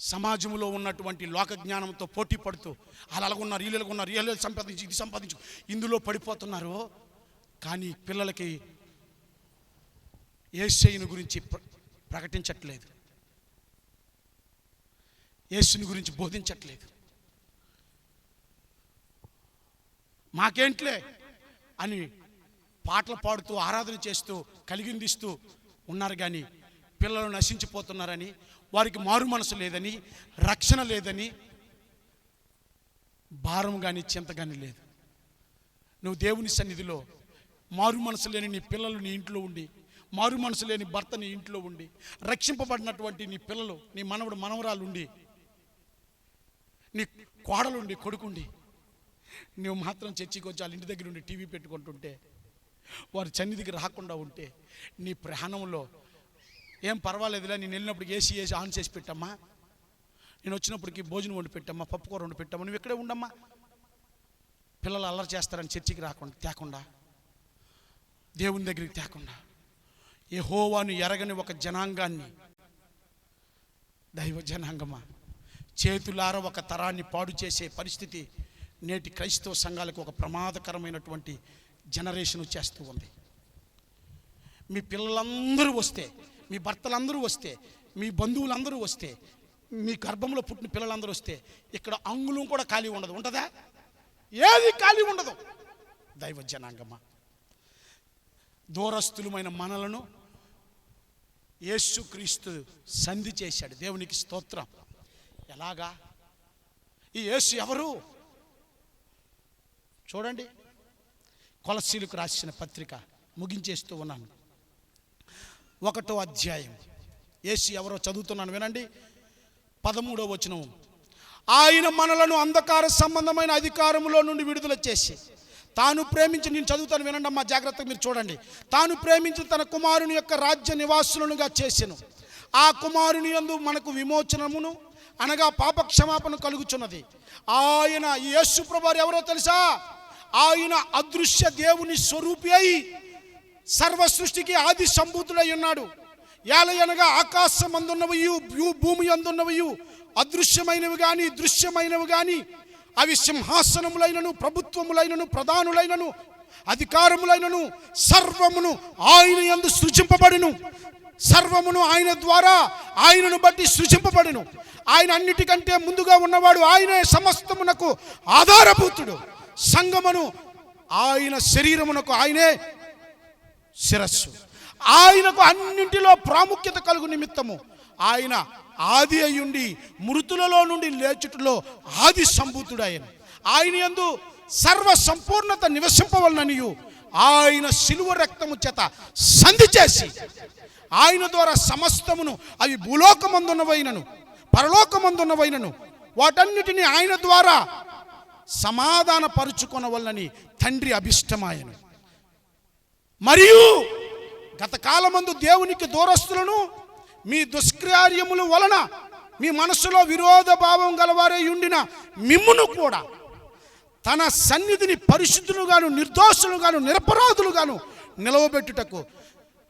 సమాజంలో ఉన్నటువంటి లోక జ్ఞానంతో పోటీ పడుతూ అలాగున్నారు, వీళ్ళకున్నారు, వీళ్ళు సంపాదించి, ఇది సంపాదించు, ఇందులో పడిపోతున్నారు. కానీ పిల్లలకి యేసయ్యను గురించి ప్రకటించట్లేదు, యేసుని గురించి బోధించట్లేదు. మాకేంట్లే అని పాటలు పాడుతూ ఆరాధన చేస్తూ కలిగిందిస్తూ ఉన్నారు. కానీ పిల్లలు నశించిపోతున్నారని, వారికి మారు మనసు లేదని, రక్షణ లేదని, భారం కానీ చింత కానీ లేదు. నువ్వు దేవుని సన్నిధిలో మారు మనసు లేని నీ పిల్లలు నీ ఇంట్లో ఉండి, మారు మనసు లేని భర్త నీ ఇంట్లో ఉండి, రక్షింపబడినటువంటి నీ పిల్లలు, నీ మనవడు మనవరాలు ఉండి, నీ కోడలుండి, కొడుకుండి, నువ్వు మాత్రం చర్చికి వచ్చి వాళ్ళ ఇంటి దగ్గర ఉండి టీవీ పెట్టుకుంటుంటే, వారి సన్నిధికి రాకుండా ఉంటే నీ ప్రాణంలో ఏం పర్వాలేదులే, నేను వెళ్ళినప్పుడు ఏసీ ఆన్ చేసి పెట్టమ్మా, నేను వచ్చినప్పటికి భోజనం వండి పెట్టమ్మా, పప్పుకూర వండి పెట్టమ్మా, నువ్వు ఇక్కడే ఉండమ్మా, పిల్లలు అల్లరి చేస్తారని చర్చికి తేకుండా, దేవుని దగ్గరికి తేకుండా, యెహోవాను ఎరగని ఒక జనాంగాన్ని, దైవ జనాంగమా, చేతులార ఒక తరాన్ని పాడు చేసే పరిస్థితి నేటి క్రైస్తవ సంఘాలకు ఒక ప్రమాదకరమైనటువంటి జనరేషన్ వచ్చేస్తూ ఉంది. మీ పిల్లలందరూ వస్తే, మీ భర్తలందరూ వస్తే, మీ బంధువులందరూ వస్తే, మీ గర్భంలో పుట్టిన పిల్లలందరూ వస్తే ఇక్కడ అంగుళం కూడా ఖాళీ ఉండదు. ఉంటుందా? ఏది ఖాళీ ఉండదు. దైవ జనాంగమా, దూరస్తులమైన మనలను యేసుక్రీస్తు సంధి చేశాడు. దేవునికి స్తోత్రం. ఎలాగా? ఈ యేసు ఎవరు? చూడండి, కొలస్సీలకు రాసిన పత్రిక ముగించేస్తూ ఉన్నాను, 1వ అధ్యాయం. యేసు ఎవరో చదువుతున్నాను, వినండి. 13వ వచనం. ఆయన మనలను అంధకార సంబంధమైన అధికారములో నుండి విడుదల చేసి తాను ప్రేమించి, నేను చదువుతాను వినండి అమ్మా, జాగ్రత్తగా మీరు చూడండి. తాను ప్రేమించి తన కుమారుని యొక్క రాజ్య నివాసులనుగా చేసెను. ఆ కుమారుని యందు మనకు విమోచనమును అనగా పాపక్షమాపణ కలుగుచున్నది. ఆయన యేసు ప్రభువారు ఎవరో తెలుసా? ఆయన అదృశ్య దేవుని స్వరూపి అయి సర్వ సృష్టికి ఆది సంభూతుడై ఉన్నాడు. ఏలయనగా ఆకాశమందున్నవి, భూమి అందున్నవి, అదృశ్యమైనవి కానీ దృశ్యమైనవి కానీ, అవి సింహాసనములైనను, ప్రభుత్వములైనను, ప్రధానులైనను, అధికారములైనను, సర్వమును ఆయన యందు సృజింపబడిను. సర్వమును ఆయన ద్వారా, ఆయనను బట్టి సృజింపబడిను. ఆయన అన్నిటికంటే ముందుగా ఉన్నవాడు. ఆయనే సమస్తమునకు ఆధారభూతుడు. సంగమును ఆయన శరీరమునకు ఆయనే శిరస్సు. ఆయనకు అన్నింటిలో ప్రాముఖ్యత కలుగు నిమిత్తము ఆయన ఆది అయ్యుండి మృతులలో నుండి లేచుటలో ఆది సంభూతుడు. ఆయన యందు సర్వ సంపూర్ణత నివసింపవలననియు ఆయన శిలువ రక్తము చేత సంధి చేసి ఆయన ద్వారా సమస్తమును, అవి భూలోకమందున్నవైనను పరలోకమందున్నవైనను, వాటన్నిటినీ ఆయన ద్వారా సమాధాన పరుచుకొనవలనని తండ్రి అభిష్టమాయను. మరియు గత కాలమందు దేవునికి దూరస్తులను మీ దుష్కార్యముల వలన మీ మనసులో విరోధ భావం గలవారై ఉండిన మిమ్మును కూడా తన సన్నిధిని పరిశుద్ధులుగాను, నిర్దోషులుగాను, నిరపరాధులుగాను నిలవబెట్టుటకు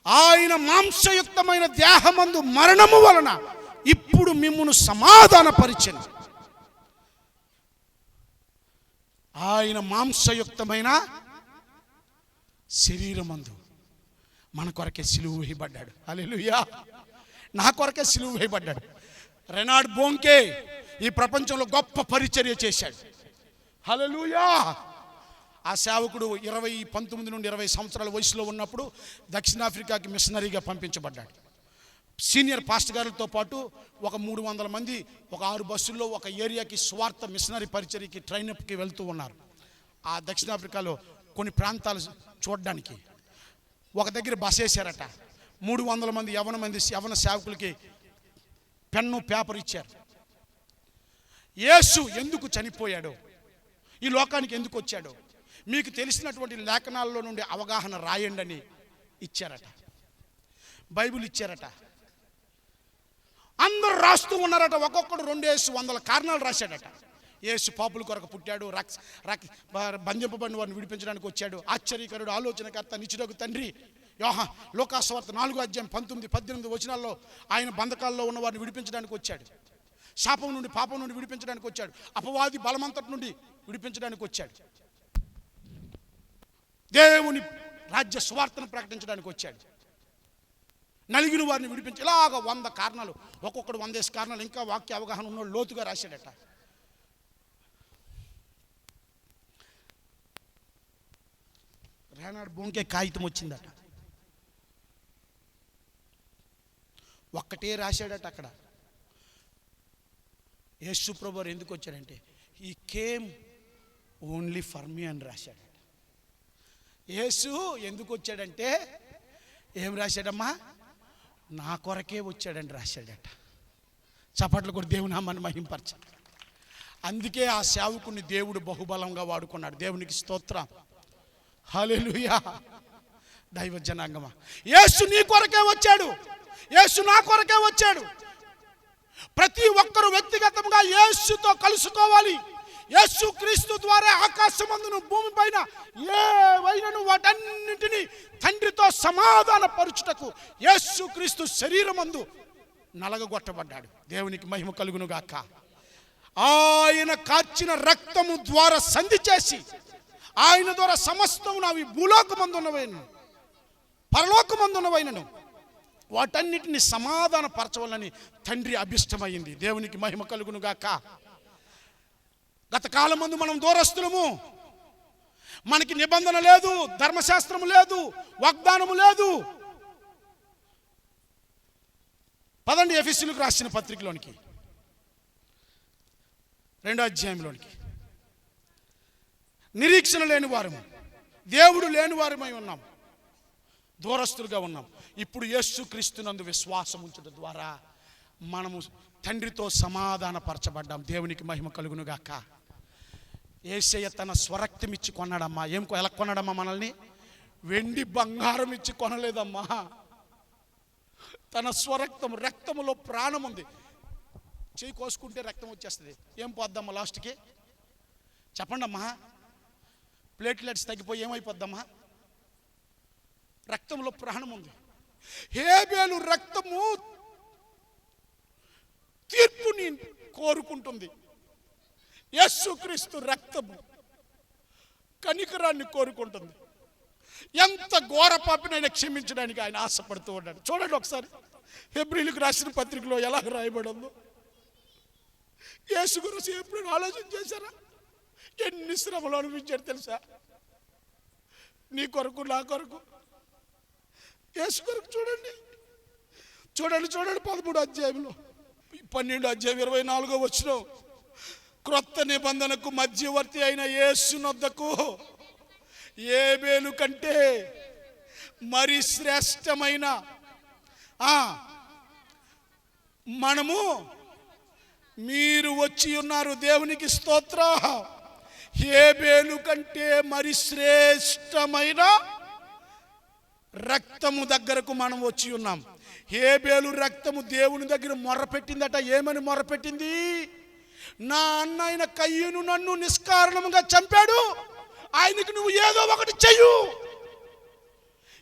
ఆయన మాంసయుక్తమైన దేహమందు మరణము వలన ఇప్పుడు మిమ్మును సమాధాన పరిచెను. ఆయన మాంసయుక్తమైన శరీరమందు మన కొరకే సిలువ వేయబడ్డాడు. హల్లెలూయా. నా కొరకే సిలువ వేయబడ్డాడు. రెనార్డ్ బోంకే ఈ ప్రపంచంలో గొప్ప పరిచర్య చేశాడు. హల్లెలూయా. ఆ సేవకుడు 19 నుండి 20 సంవత్సరాల వయసులో ఉన్నప్పుడు దక్షిణాఫ్రికాకి మిషనరీగా పంపించబడ్డాడు. సీనియర్ పాస్టర్ గారితో పాటు ఒక 300 మంది ఒక 6 బస్సుల్లో ఒక ఏరియాకి స్వార్థ మిషనరీ పరిచర్యకి ట్రైనప్కి వెళ్తూ ఉన్నారు. ఆ దక్షిణాఫ్రికాలో కొన్ని ప్రాంతాలు చూడడానికి ఒక దగ్గర బస్ వేశారట. 300 మంది యవన సేవకులకి పెన్ను పేపర్ ఇచ్చారు. యేసు ఎందుకు చనిపోయాడో, ఈ లోకానికి ఎందుకు వచ్చాడో మీకు తెలిసినటువంటి లేఖనాల్లో నుండి అవగాహన రాయండి అని ఇచ్చారట. బైబిల్ ఇచ్చారట. అందరూ రాస్తూ ఉన్నారట. ఒక్కొక్కడు 200 కారణాలు రాశాడట. యేసు పాపుల కొరకు పుట్టాడు, బంధింపబడిన వారిని విడిపించడానికి వచ్చాడు, ఆశ్చర్యకరుడు, ఆలోచనకర్త, నిత్యుడగు తండ్రి. లోకాసువార్త 4వ అధ్యాయం 19-18 వచనాల్లో ఆయన బంధకాల్లో ఉన్న వారిని విడిపించడానికి వచ్చాడు. శాపం నుండి, పాపం నుండి విడిపించడానికి వచ్చాడు. అపవాది బలమంతటి నుండి విడిపించడానికి వచ్చాడు. దేవుని రాజ్య సువార్తను ప్రకటించడానికి వచ్చాడు. నలిగిన వారిని విడిపించి, ఇలాగ 100 కారణాలు, ఒక్కొక్కడు 100 కారణాలు. ఇంకా వాక్య అవగాహన ఉన్నోడు లోతుగా రాశాడట. రెనార్డ్ బోంకే కాగితం వచ్చిందట. ఒక్కటే రాశాడట అక్కడ. యేసు ప్రభువారు ఎందుకు వచ్చాడంటే he came only for me అని రాశాడట. యేసు ఎందుకు వచ్చాడంటే ఏం రాశాడమ్మా? నా కొరకే వచ్చాడని రాశాడట. చప్పట్లు కూడా దేవుని నామాన్ని మహింపరచాలి. అందుకే ఆ సేవకుని దేవుడు బహుబలంగా వాడుకున్నాడు. దేవునికి స్తోత్రం. హల్లెలూయా. దైవ జనాంగమా, యేసు నీ కొరకే వచ్చాడు. యేసు నా కొరకే వచ్చాడు. ప్రతి ఒక్కరు వ్యక్తిగతంగా యేసుతో కలుసుకోవాలి. యేసు క్రీస్తు ద్వారా ఆకాశమందును భూమి పైన ఏవైనను వాటన్నింటినీ తండ్రితో సమాధాన పరుచుటకు యేసు క్రీస్తు శరీరమందు నలగగొట్టబడ్డాడు. దేవునికి మహిమ కలుగును గాక. ఆయన కార్చిన రక్తము ద్వారా సంధి చేసి ఆయన ద్వారా సమస్తము అవి భూలోకమందున్నవైనను పరలోకమందున్నవైనను వాటన్నిటిని సమాధాన పరచవాలని తండ్రి అభిష్టమైంది. దేవునికి మహిమ కలుగును గాక. గత కాలం ముందు మనం దూరస్తులము, మనకి నిబంధన లేదు, ధర్మశాస్త్రము లేదు, వాగ్దానము లేదు. పదండి ఎఫెసీయులకు రాసిన పత్రికలోనికి 2వ అధ్యాయంలోనికి. నిరీక్షణ లేని వారము, దేవుడు లేని వారమై ఉన్నాం, దూరస్తులుగా ఉన్నాం. ఇప్పుడు యేసు క్రీస్తునందు విశ్వాసం ఉంచడం ద్వారా మనము తండ్రితో సమాధాన పరచబడ్డాం. దేవునికి మహిమ కలుగును గాక. యేసయ్య తన స్వరక్తం ఇచ్చి కొన్నాడమ్మా. ఎలా కొన్నాడమ్మా? మనల్ని వెండి బంగారం ఇచ్చి కొనలేదమ్మా. తన స్వరక్తం, రక్తములో ప్రాణం ఉంది. చేయి కోసుకుంటే రక్తం వచ్చేస్తుంది. ఏం పోద్దమ్మా లాస్ట్కి? చెప్పండి అమ్మా. ప్లేట్లెట్స్ తగ్గిపోయి ఏమైపోద్దమ్మా? రక్తంలో ప్రాణం ఉంది. హేబేలు రక్తము తీర్పుని కోరుకుంటుంది. యేసుక్రీస్తు రక్తము కనికరాన్ని కోరుకుంటుంది. ఎంత ఘోర పాపినైనా క్షమించడానికి ఆయన ఆశపడుతూ ఉన్నాడు. చూడండి ఒకసారి హెబ్రీయులకు రాసిన పత్రికలో ఎలా రాయబడిందో. యేసు గురించి ఎప్పుడు ఆలోచన చేశారా? ఎన్ని శ్రమలు అనిపించాడు తెలుసా? నీ కొరకు, నా కొరకు, యేసు కొరకు. చూడండి 13వ అధ్యాయంలో 12వ అధ్యాయం 24వ వచనం. క్రొత్త నిబంధనకు మధ్యవర్తి అయిన యేసునొద్దకు హేబేలు కంటే మరి శ్రేష్టమైన మనము మీరు వచ్చి ఉన్నారు. దేవునికి స్తోత్రం. హేబేలు కంటే మరి శ్రేష్టమైన రక్తము దగ్గరకు మనం వచ్చి ఉన్నాం. హేబేలు రక్తము దేవుని దగ్గర మొర్రపెట్టిందట. ఏమని మొర్రపెట్టింది? నా అన్న అయిన కయ్యూను నన్ను నిష్కారణంగా చంపాడు, ఆయనకు నువ్వు ఏదో ఒకటి చెయ్యు.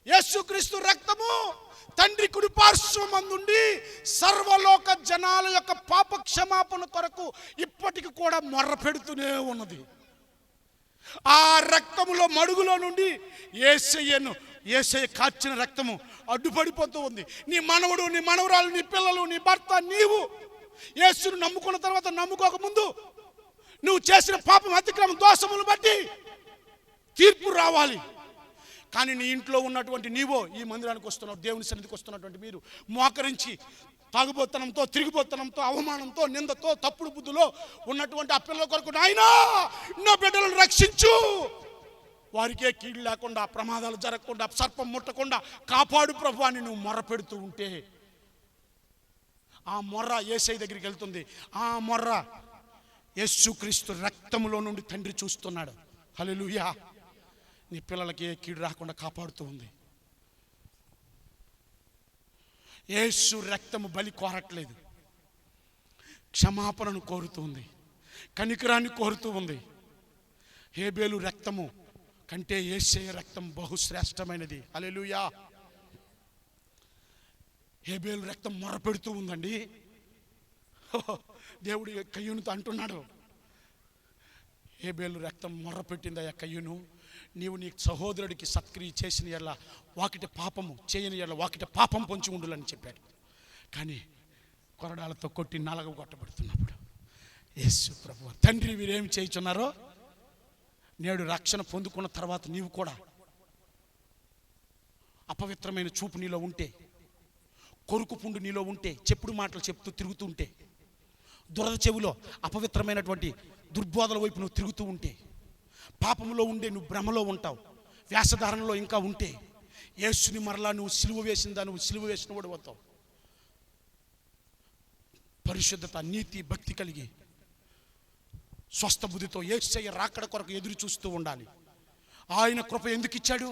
యేసుక్రీస్తు రక్తము తండ్రి కుడి పార్శ్వమందుండి సర్వలోక జనాల యొక్క పాప క్షమాపణ కొరకు ఇప్పటికి కూడా మొర్ర పెడుతూనే ఉన్నది. ఆ రక్తములో మడుగులో నుండి యేసయ్య కార్చిన రక్తము అడ్డుపడిపోతూ ఉంది. నీ మనవడు, నీ మనవరాలు, నీ పిల్లలు, నీ భర్త, నీవు యేసును నమ్ముకున్న తర్వాత నమ్ముకోక ముందు నువ్వు చేసిన పాపం, అతిక్రమం, దోషములు బట్టి తీర్పు రావాలి. కానీ నీ ఇంట్లో ఉన్నటువంటి నీవో ఈ మందిరానికి వస్తున్నావు, దేవుని సన్నిధికి వస్తున్నటువంటి మీరు మోకరించి తాగుబోతనంతో, తిరిగిపోతనంతో, అవమానంతో, నిందతో, తప్పుడు బుద్ధిలో ఉన్నటువంటి ఆ పిల్లల కొరకు నాయనా నా బిడ్డలను రక్షించు, వారికే కీడు లేకుండా, ప్రమాదాలు జరగకుండా, సర్పం ముట్టకుండా కాపాడు ప్రభు అని నువ్వు మొర్ర పెడుతూ ఉంటే ఆ మొర్ర యేసయ్య దగ్గరికి వెళ్తుంది. ఆ మొర్ర యేసుక్రీస్తు రక్తములో నుండి తండ్రి చూస్తున్నాడు. హల్లెలూయా. నీ పిల్లలకి ఏ కీడు రాకుండా కాపాడుతూ ఉంది. యేసు రక్తము బలి కోరట్లేదు, క్షమాపణను కోరుతూ ఉంది, కనికరాన్ని కోరుతూ ఉంది. హేబేలు రక్తము కంటే యేసయ్య రక్తం బహుశ్రేష్టమైనది. హల్లెలూయా. హేబేలు రక్తం మొరపెడుతూ ఉందండి. దేవుడు కయ్యూనుతో అంటున్నాడు, హేబేలు రక్తం మొర్రపెట్టిందయ్యా కయ్యూను, నీవు నీ సహోదరుడికి సత్క్రియ చేసిన ఎడల వాకిటి పాపము, చేయని ఎడల వాకిటి పాపం పొంచి ఉండులని చెప్పాడు. కానీ కొరడాలతో కొట్టి నలగ కొట్టబడుతున్నప్పుడు యేసు ప్రభువు, తండ్రి వీరేమి చేయుచున్నారో, నేడు రక్షణ పొందుకున్న తర్వాత నీవు కూడా అపవిత్రమైన చూపు నీలో ఉంటే, కొరుకు పుండు నీలో ఉంటే, చెప్పుడు మాటలు చెప్తూ తిరుగుతూ ఉంటే, దురద చెవిలో అపవిత్రమైనటువంటి దుర్బోధల వైపు నువ్వు తిరుగుతూ ఉంటే, పాపంలో ఉండే నువ్వు భ్రమలో ఉంటావు, వేషధారణలో ఇంకా ఉంటే, యేసుని మరలా నువ్వు సిలువ వేసిందా, నువ్వు సిలువ వేసిన వాడు అవుతావు. పరిశుద్ధత, నీతి, భక్తి కలిగి స్వస్థ బుద్ధితో యేసయ్య రాకడ కొరకు ఎదురు చూస్తూ ఉండాలి. ఆయన కృప ఎందుకు ఇచ్చాడు?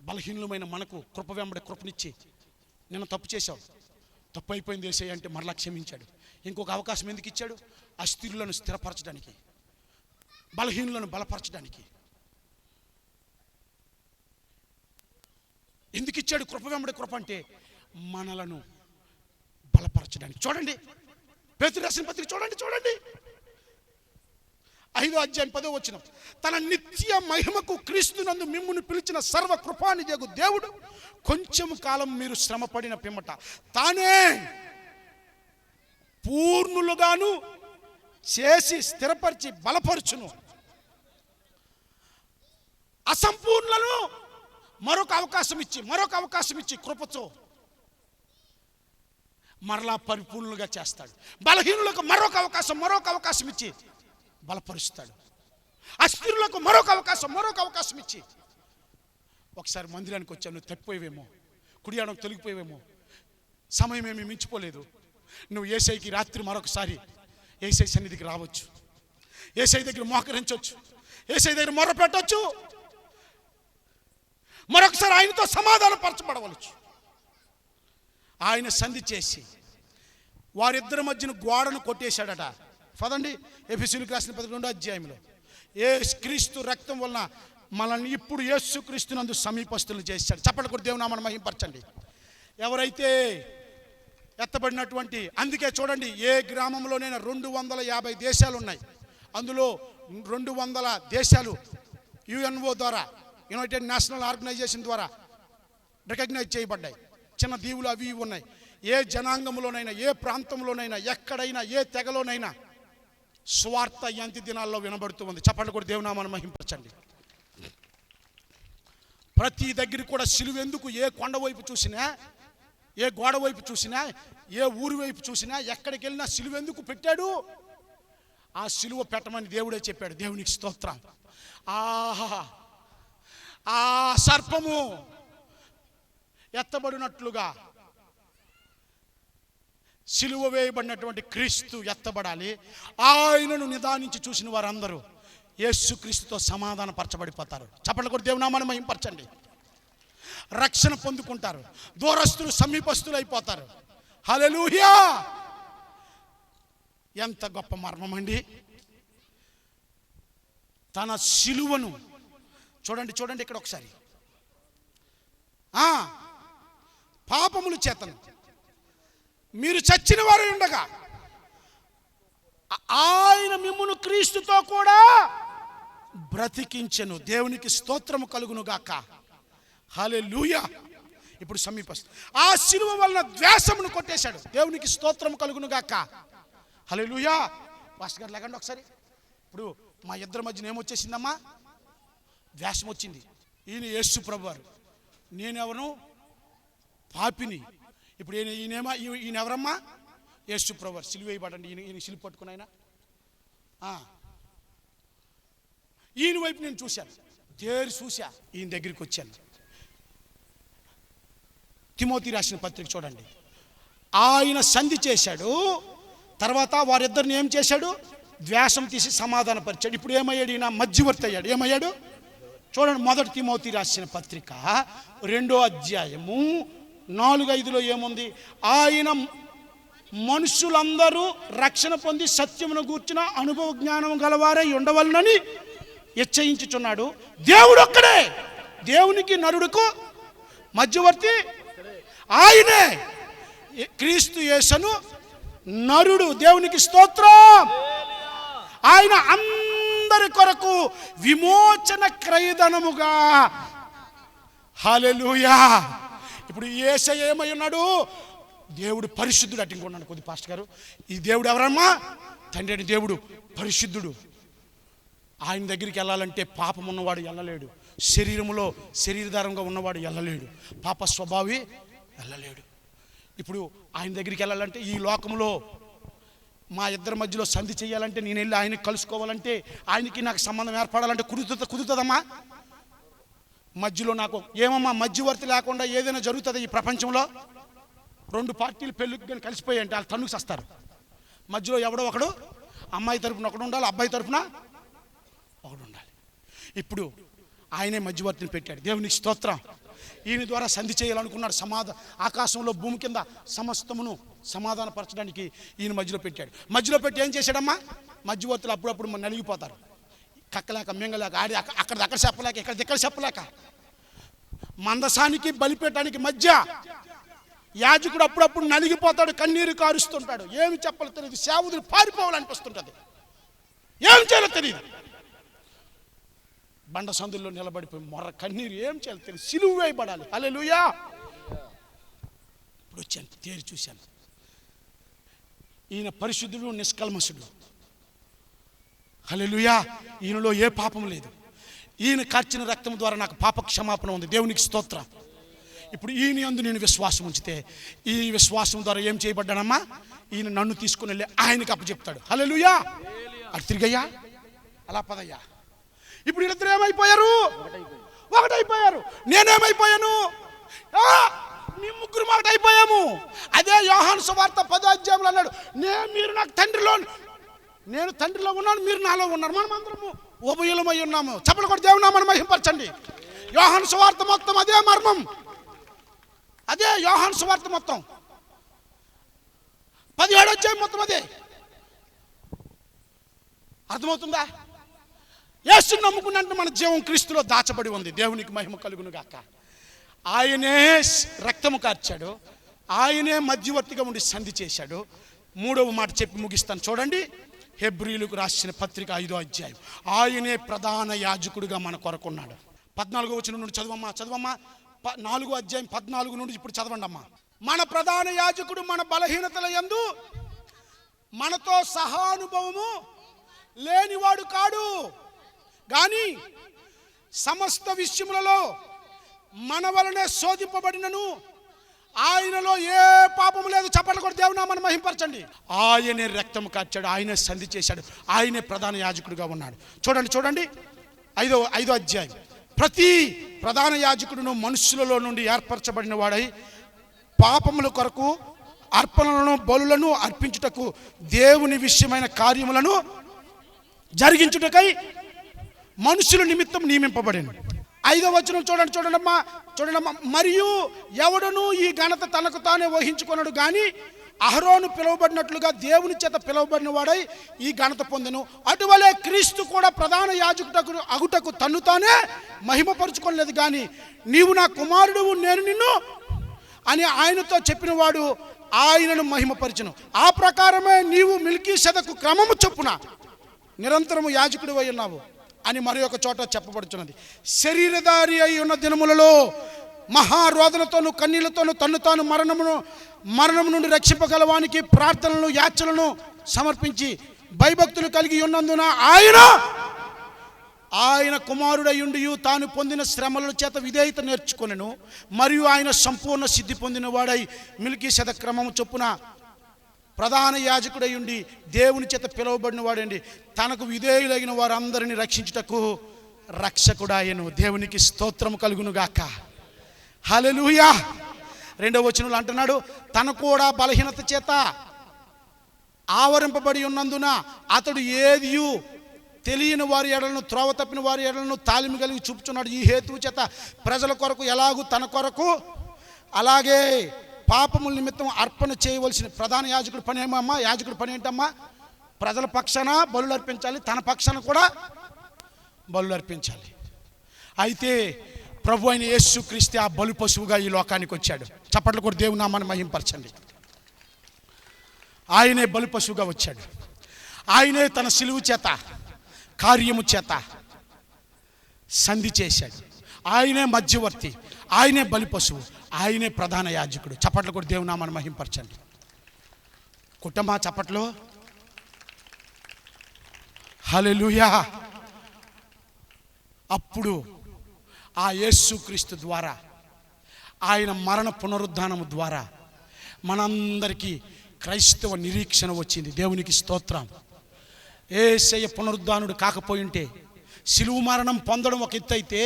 బలహీనులమైన మనకు కృప వెంబడి కృపనిచ్చి, నిన్న తప్పు చేశావు, తప్పు అయిపోయింది యేసయ్య అంటే మరలా క్షమించాడు. ఇంకొక అవకాశం ఎందుకు ఇచ్చాడు? అస్థిరులను స్థిరపరచడానికి, బలహీనులను బలపరచడానికి. ఎందుకు ఇచ్చాడు కృప వెంబడి కృప అంటే? మనలను బలపరచడానికి. చూడండి పేతురు రాసిన పత్రిక చూడండి 5వ అధ్యాయం 10వ వచనం. తన నిత్య మహిమకు క్రీస్తునందు మిమ్మును పిలిచిన సర్వ కృపానిధియగు దేవుడు కొంచెం కాలం మీరు శ్రమ పడిన పిమ్మట తానే పూర్ణులుగాను చేసి స్థిరపరిచి బలపరచును. అసంపూర్ణులను మరొక అవకాశం ఇచ్చి కృపతో మరలా పరిపూర్ణులుగా చేస్తాడు. బలహీనులకు మరొక అవకాశం ఇచ్చి బలపరుస్తాడు. అస్థిరులకు మరొక అవకాశం ఇచ్చి. ఒకసారి మందిరానికి వచ్చావు, నువ్వు తప్పిపోయేవేమో, కుడియాడం తొలగిపోయేవేమో, సమయం ఏమీ మించిపోలేదు. నువ్వు యేసయ్యకి రాత్రి మరొకసారి యేసయ్య సన్నిధికి రావచ్చు, యేసయ్య దగ్గర మోకరించవచ్చు, యేసయ్య దగ్గర మొర్ర పెట్టవచ్చు, మరొకసారి ఆయనతో సమాధానం పరచబడవచ్చు. ఆయన సంధి చేసి వారిద్దరి మధ్యన గోడను కొట్టేశాడట. పదండి ఎఫెసీయులకు రాసిన 12వ అధ్యాయంలో, క్రీస్తు రక్తం వలన మనల్ని ఇప్పుడు యేసు క్రీస్తునందు సమీపస్తులను చేశాడు. చప్పట్లు కొట్టి దేవుని నామమును మహిమపరచండి. ఎవరైతే ఎత్తబడినటువంటి, అందుకే చూడండి ఏ గ్రామంలోనైనా 250 దేశాలు ఉన్నాయి. అందులో 200 దేశాలు యుఎన్ఓ ద్వారా, యునైటెడ్ నేషనల్ ఆర్గనైజేషన్ ద్వారా రికగ్నైజ్ చేయబడ్డాయి. చిన్న దీవులు అవి ఉన్నాయి. ఏ జనాంగంలోనైనా, ఏ ప్రాంతంలోనైనా, ఎక్కడైనా, ఏ తెగలోనైనా స్వార్థ అంత్య దినాల్లో వినబడుతూ ఉంది. చప్పట్లు కూడా దేవుని నామమును మహిమపరచండి. ప్రతి దగ్గర కూడా సిలువ ఎందుకు? ఏ కొండ వైపు చూసినా, ఏ గోడ వైపు చూసినా, ఏ ఊరి వైపు చూసినా, ఎక్కడికి వెళ్ళినా సిలువ ఎందుకు పెట్టాడు? ఆ సిలువ పెట్టమని దేవుడే చెప్పాడు. దేవునికి స్తోత్రం. ఆహా, ఆ సర్పము ఎత్తబడినట్లుగా సిలువ వేయబడినటువంటి క్రీస్తు ఎత్తబడాలి. ఆయనను నిదానించి చూసిన వారందరూ యేసు క్రీస్తుతో సమాధాన పరచబడిపోతారు. చప్పట్లు కొట్టి దేవుని నామమును మహిమపరచండి. రక్షణ పొందుకుంటారు. దూరస్తులు సమీపస్తులు అయిపోతారు. హల్లెలూయా! ఎంత గొప్ప మర్మం అండి. తన సిలువను చూడండి ఇక్కడ ఒకసారి. పాపములు చేతను మీరు చచ్చిన వారు ఉండగా ఆయన మిమ్మును క్రీస్తుతో కూడా బ్రతికించెను. దేవునికి స్తోత్రము కలుగును గాక. హల్లెలూయా! ఇప్పుడు సమీపస్తు ఆ సిలువ వలన ద్వేషమును కొట్టేశాడు. దేవునికి స్తోత్రము కలుగును గాక. హల్లెలూయా! పాస్టర్ గారు లేకండి ఒకసారి. ఇప్పుడు మా ఇద్దరి మధ్యన ఏమొచ్చేసిందమ్మా? ద్వేషం వచ్చింది. ఈయన యేసు ప్రభువారు, నేనెవను? పాపిని. ఇప్పుడు ఈయన ఎవరమ్మా? యేసు ప్రభువారు. సిలువ వేయబడండి. ఈయన సిలువ పట్టుకుని ఆయన ఈయన వైపు నేను చూశాను, చూశా, ఈయన దగ్గరికి వచ్చాను. తిమోతి రాసిన పత్రిక చూడండి. ఆయన సంధి చేశాడు. తర్వాత వారిద్దరిని ఏం చేశాడు? ద్వేషం తీసి సమాధాన పరిచాడు. ఇప్పుడు ఏమయ్యాడు? ఈయన మధ్యవర్తి అయ్యాడు. ఏమయ్యాడు? చూడండి, 1 తిమోతి రాసిన పత్రిక 2వ అధ్యాయము 4-5లో ఏముంది? ఆయన మనుషులందరూ రక్షణ పొంది సత్యమును గూర్చిన అనుభవ జ్ఞానం గలవారై ఉండవలనని హెచ్చరించుచున్నాడు. దేవుడు ఒక్కడే, దేవునికి నరుడుకు మధ్యవర్తి ఆయనే, క్రీస్తు యేసును నరుడు. దేవునికి స్తోత్రం. ఆయన అందరి కొరకు విమోచన క్రయధనముగా. హల్లెలూయా! ఇప్పుడు యేసయ్య ఏమై ఉన్నాడు? దేవుడు పరిశుద్ధుడు. అటు ఇంకొన్నాడు కొద్ది పాస్టర్ గారు. ఈ దేవుడు ఎవరమ్మా? తండ్రి అని దేవుడు పరిశుద్ధుడు. ఆయన దగ్గరికి వెళ్ళాలంటే పాపం ఉన్నవాడు వెళ్ళలేడు. శరీరధారంగా ఉన్నవాడు వెళ్ళలేడు. పాప స్వభావి వెళ్ళలేడు. ఇప్పుడు ఆయన దగ్గరికి వెళ్ళాలంటే, ఈ లోకంలో మా ఇద్దరి మధ్యలో సంధి చేయాలంటే, నేను వెళ్ళి ఆయనకి కలుసుకోవాలంటే, ఆయనకి నాకు సంబంధం ఏర్పడాలంటే కుదురుతుందమ్మా? మధ్యలో నాకు ఏమమ్మా మధ్యవర్తి లేకుండా ఏదైనా జరుగుతుంది ఈ ప్రపంచంలో? 2 పార్టీలు పెళ్ళికి కానీ కలిసిపోయాయి అంటే వాళ్ళు తన్నుకు వస్తారు. మధ్యలో ఎవడో ఒకడు, అమ్మాయి తరపున ఒకడు ఉండాలి, అబ్బాయి తరపున ఒకడు ఉండాలి. ఇప్పుడు ఆయనే మధ్యవర్తిని పెట్టాడు. దేవునికి స్తోత్రం. ఈయన ద్వారా సంధి చేయాలనుకున్నాడు. ఆకాశంలో భూమి కింద సమస్తమును సమాధానపరచడానికి ఈయన మధ్యలో పెట్టాడు. మధ్యలో పెట్టి ఏం చేశాడమ్మా? మధ్యవర్తులు అప్పుడప్పుడు నలిగిపోతారు, కక్కలేక మింగలేక, అక్కడ చెప్పలేక ఇక్కడ చెప్పలేక. మందసానికి బలిపేయటానికి మధ్య యాజకుడు అప్పుడప్పుడు నలిగిపోతాడు, కన్నీరు కారుస్తుంటాడు. ఏమి చెప్పాలో తెలియదు, సేవకులు పారిపోవాలనిపిస్తుంటుంది, ఏం చేయాలో తెలియదు. బండ సందుల్లో నిలబడిపోయి మొర్ర కన్నీరు, ఏం చేయాలో తెలియదు, సిలువ వేయబడాలి. హల్లెలూయా. ఇప్పుడు వచ్చాను, తేరి చూశాను. ఈయన పరిశుద్ధుడు, నిష్కల్మషుడు. హల్లెలూయా. ఈయనలో ఏ పాపం లేదు. ఈయన కార్చిన రక్తం ద్వారా నాకు పాప క్షమాపణ ఉంది. దేవునికి స్తోత్రం. ఇప్పుడు ఈయన యందు నేను విశ్వాసం ఉంచితే, ఈ విశ్వాసం ద్వారా ఏం చేయబడ్డానమ్మా? ఈయన నన్ను తీసుకుని వెళ్ళి ఆయనకి అప్పచెప్తాడు. హల్లెలూయా. అటు తిరిగయ్యా, అలా పదయ్యా. ఇప్పుడు వీళ్ళిద్దరు ఏమైపోయారు? ఒకటైపోయారు. నేనేమైపోయాను? మీ ముగ్గురు ఒకటైపోయాము. అదే యోహాను సువార్త 10వ అధ్యాయంలో అన్నాడు, మీరు నాకు నేను తండ్రిలో ఉన్నాను, మీరు నాలో ఉన్నారు, మనం అందరము ఉభయులమై ఉన్నాము. చప్పట్లు కొట్టి దేవుని నామమును మహిమపరచండి. యోహాను సువార్త మొత్తం అదే మర్మం, అదే యోహాను సువార్త మొత్తం 17వ అధ్యాయం మొత్తం అదే. అర్థమవుతుందా? యేసుని నమ్ముకున్నంటే మన జీవం క్రీస్తులో దాచబడి ఉంది. దేవునికి మహిమ కలుగును గాక. ఆయనే రక్తము కార్చాడు, ఆయనే మధ్యవర్తిగా ఉండి సంధి చేశాడు. 3వ మాట చెప్పి ముగిస్తాను, చూడండి. హెబ్రీయులకు రాసిన పత్రిక 5వ అధ్యాయం. ఆయనే ప్రధాన యాజకుడిగా మన కొరకున్నాడు. 14వ వచనం నుండి చదవమ్మా. 4వ అధ్యాయం 14 నుండి ఇప్పుడు చదవండి అమ్మా. మన ప్రధాన యాజకుడు మన బలహీనతల యందు మనతో సహానుభవము లేనివాడు కాడు, కానీ సమస్త విషయములలో మన వలనే శోధింపబడినను ఆయనలో ఏ పాపము లేదు. చప్పట్లు కొట్టి దేవుని నామమును మహిమపరచండి. ఆయనే రక్తము కార్చాడు, ఆయనే సంధి చేశాడు, ఆయనే ప్రధాన యాజకుడిగా ఉన్నాడు. చూడండి 5వ అధ్యాయం. ప్రతి ప్రధాన యాజకుడును మనుషులలో నుండి ఏర్పరచబడిన వాడై పాపముల కొరకు అర్పణలను బలులను అర్పించుటకు దేవుని విషయమైన కార్యములను జరిగించుటకై మనుషుల నిమిత్తం నియమింపబడింది. 5వ వచనం చూడండమ్మా. మరియు ఎవడును ఈ ఘనత తనకు తానే వహించుకొనడు, కానీ అహరోను పిలువబడినట్లుగా దేవుని చేత పిలువబడిన వాడై ఈ ఘనత పొందెను. అటువలే క్రీస్తు కూడా ప్రధాన యాజకుడు అగుటకు తన్ను తానే మహిమపరుచుకోలేదు, కానీ నీవు నా కుమారుడు, నేను నిన్ను అని ఆయనతో చెప్పిన వాడు ఆయనను మహిమపరచును. ఆ ప్రకారమే నీవు మెల్కీసెదెకు క్రమము చొప్పున నిరంతరము యాజకుడు అయి ఉన్నావు అని మరి ఒక చోట చెప్పబడుతున్నది. శరీరధారి అయి ఉన్న దినములలో మహారోదనతోను కన్నీళ్లతోను తన్ను తాను మరణము నుండి రక్షింపగలవానికి ప్రార్థనలను యాచనలను సమర్పించి భయభక్తులు కలిగి ఉన్నందున ఆయన కుమారుడయుండి తాను పొందిన శ్రమల చేత విధేయత నేర్చుకొనెను. మరియు ఆయన సంపూర్ణ సిద్ధి పొందిన వాడై మెల్కీసెదెకు క్రమము చొప్పున ప్రధాన యాజకుడై ఉండి దేవుని చేత పిలువబడిన వాడండి తనకు విధేయులైన వారందరినీ రక్షించుటకు రక్షకుడాయను. దేవునికి స్తోత్రము కలుగును గాక. హల్లెలూయా. 2వ వచనంలో అంటున్నాడు, తను కూడా బలహీనత చేత ఆవరింపబడి ఉన్నందున అతడు ఏదియు తెలియని వారి ఎడలను త్రోవ తప్పిన వారి ఎడలను తాలిమి కలిగి చూపుచున్నాడు. ఈ హేతువు చేత ప్రజల కొరకు ఎలాగూ తన కొరకు అలాగే పాపముల నిమిత్తం అర్పణ చేయవలసిన ప్రధాన యాజకుడి పని ఏమమ్మా? యాజకుడి పని ఏంటమ్మా? ప్రజల పక్షాన బలులు అర్పించాలి, తన పక్షాన కూడా బలులు అర్పించాలి. అయితే ప్రభు అయిన యేసుక్రీస్తు ఆ బలు పశువుగా ఈ లోకానికి వచ్చాడు. చప్పట్లు కూడా దేవుని నామాన్ని మహిమపరచండి. ఆయనే బలు పశువుగా వచ్చాడు. ఆయనే తన సిలువు చేత కార్యము చేత సంధి చేశాడు. ఆయనే మధ్యవర్తి, ఆయనే బలి పశువు, ఆయనే ప్రధాన యాజకుడు. చప్పట్లు కూడా దేవుని నామాన్ని మహిమపరచండి. కుటుంబ చప్పట్లు. హల్లెలూయా. అప్పుడు ఆ యేసుక్రీస్తు ద్వారా, ఆయన మరణ పునరుద్ధానము ద్వారా మనందరికీ క్రైస్తవ నిరీక్షణ వచ్చింది. దేవునికి స్తోత్రం. యేసయ్య పునరుద్ధానుడు కాకపోయింటే, సిలువు మరణం పొందడం ఒక ఎత్తు అయితే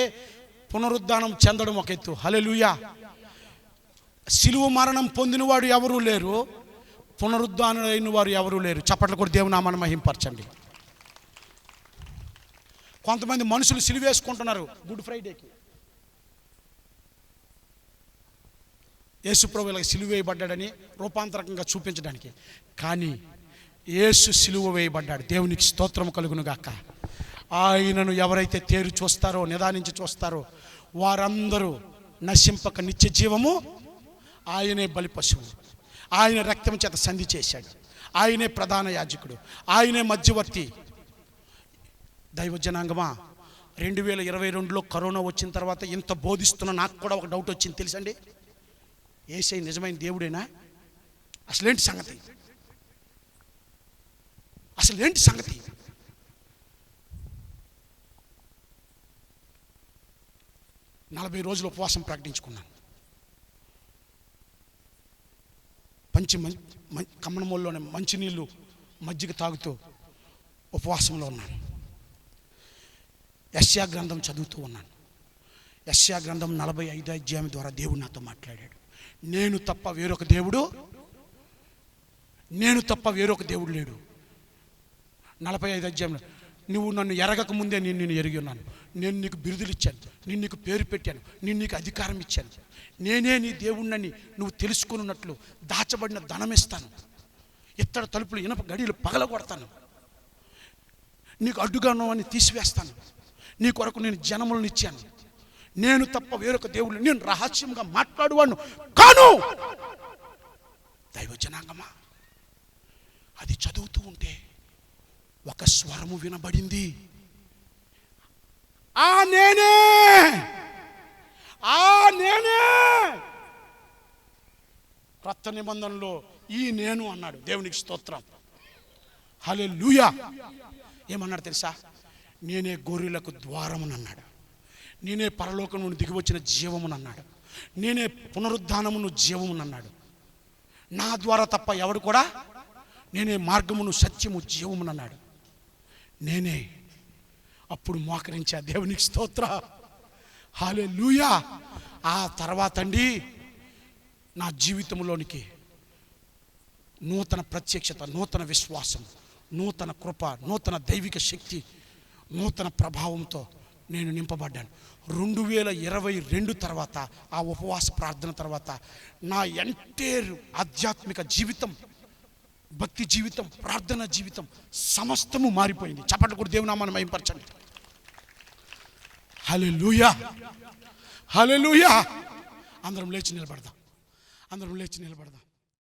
పునరుద్ధానం చెందడం ఒక ఎత్తు. హల్లెలూయా. సిలువు మరణం పొందినవాడు ఎవరూ లేరు, పునరుద్ధానుడైన వారు ఎవరూ లేరు. చప్పట్లు కూడా దేవుని నామాన్ని మహిమపరచండి. కొంతమంది మనుషులు సిలువ వేసుకుంటున్నారు గుడ్ ఫ్రైడేకి. యేసుప్రభు ఇలా సిలువ వేయబడ్డాడని రూపాంతరకంగా చూపించడానికి. కానీ యేసు సిలువ వేయబడ్డాడు. దేవునికి స్తోత్రము కలుగును గాక. ఆయనను ఎవరైతే తేరు చూస్తారో, నిదానించి చూస్తారో వారందరూ నశింపక నిత్య జీవము. ఆయనే బలి పశువు, ఆయన రక్తం చేత సంధి చేశాడు, ఆయనే ప్రధాన యాజకుడు, ఆయనే మధ్యవర్తి. దైవజనాంగమా, 2022లో కరోనా వచ్చిన తర్వాత ఇంత బోధిస్తున్న నాకు కూడా ఒక డౌట్ వచ్చింది తెలుసండి. యేసయ్య నిజమైన దేవుడేనా? అసలేంటి సంగతి? 40 రోజులు ఉపవాసం ప్రకటించుకున్నాను. కమ్మనమూలలోనే మంచినీళ్ళు మజ్జిగ తాగుతూ ఉపవాసంలో ఉన్నాను. యెషయా గ్రంథం చదువుతూ ఉన్నాను. యెషయా గ్రంథం 45వ అధ్యాయం ద్వారా దేవుడు నాతో మాట్లాడాడు. నేను తప్ప వేరొక దేవుడు లేడు. 45వ అధ్యాయంలో, నువ్వు నన్ను ఎరగక ముందే నేను నిన్ను ఎరిగి ఉన్నాను, నేను నీకు బిరుదులు ఇచ్చాను, నేను నీకు పేరు పెట్టాను, నేను నీకు అధికారం ఇచ్చాను, నేనే నీ దేవుణ్ణని నువ్వు తెలుసుకున్నట్లు దాచబడిన ధనం ఇస్తాను, ఇత్తడి తలుపులు ఇనప గడియలు పగలగొడతాను, నీకు అడ్డుగా ఉన్నవన్నీ తీసివేస్తాను, నీ కొరకు నేను జనములను ఇచ్చాను, నేను తప్ప వేరొక దేవుడు, నేను రహస్యంగా మాట్లాడువాను కాను. దైవజనాంగమా, అది చదువుతూ ఉంటే ఒక స్వరము వినబడింది. నేనే క్రొత్త నిబంధనలో ఈ నేను అన్నాడు. దేవునికి స్తోత్రం, హల్లెలూయా. ఏమన్నాడు తెలుసా? నేనే గొర్రెలకు ద్వారమును అన్నాడు, నేనే పరలోకం నుండి దిగి వచ్చిన జీవమును అన్నాడు, నేనే పునరుద్ధానమును జీవమును అన్నాడు. నా ద్వారా తప్ప ఎవడు కూడా, నేనే మార్గమును సత్యము జీవమును అన్నాడు. నేనే. అప్పుడు మోకరించా. దేవునికి స్తోత్ర, హల్లెలూయా. ఆ తర్వాత అండి నా జీవితంలోనికి నూతన ప్రత్యక్షత, నూతన విశ్వాసం, నూతన కృప, నూతన దైవిక శక్తి, నూతన ప్రభావంతో నేను నింపబడ్డాను. 2022 తర్వాత, ఆ ఉపవాస ప్రార్థన తర్వాత నా ఎంటైర్ ఆధ్యాత్మిక జీవితం, భక్తి జీవితం, ప్రార్థన జీవితం సమస్తము మారిపోయింది. చప్పట్లు కూడా దేవుని నామాన్ని మహిమపరచండి. హల్లెలూయా, హల్లెలూయా. అందరం లేచి నిలబడదాం.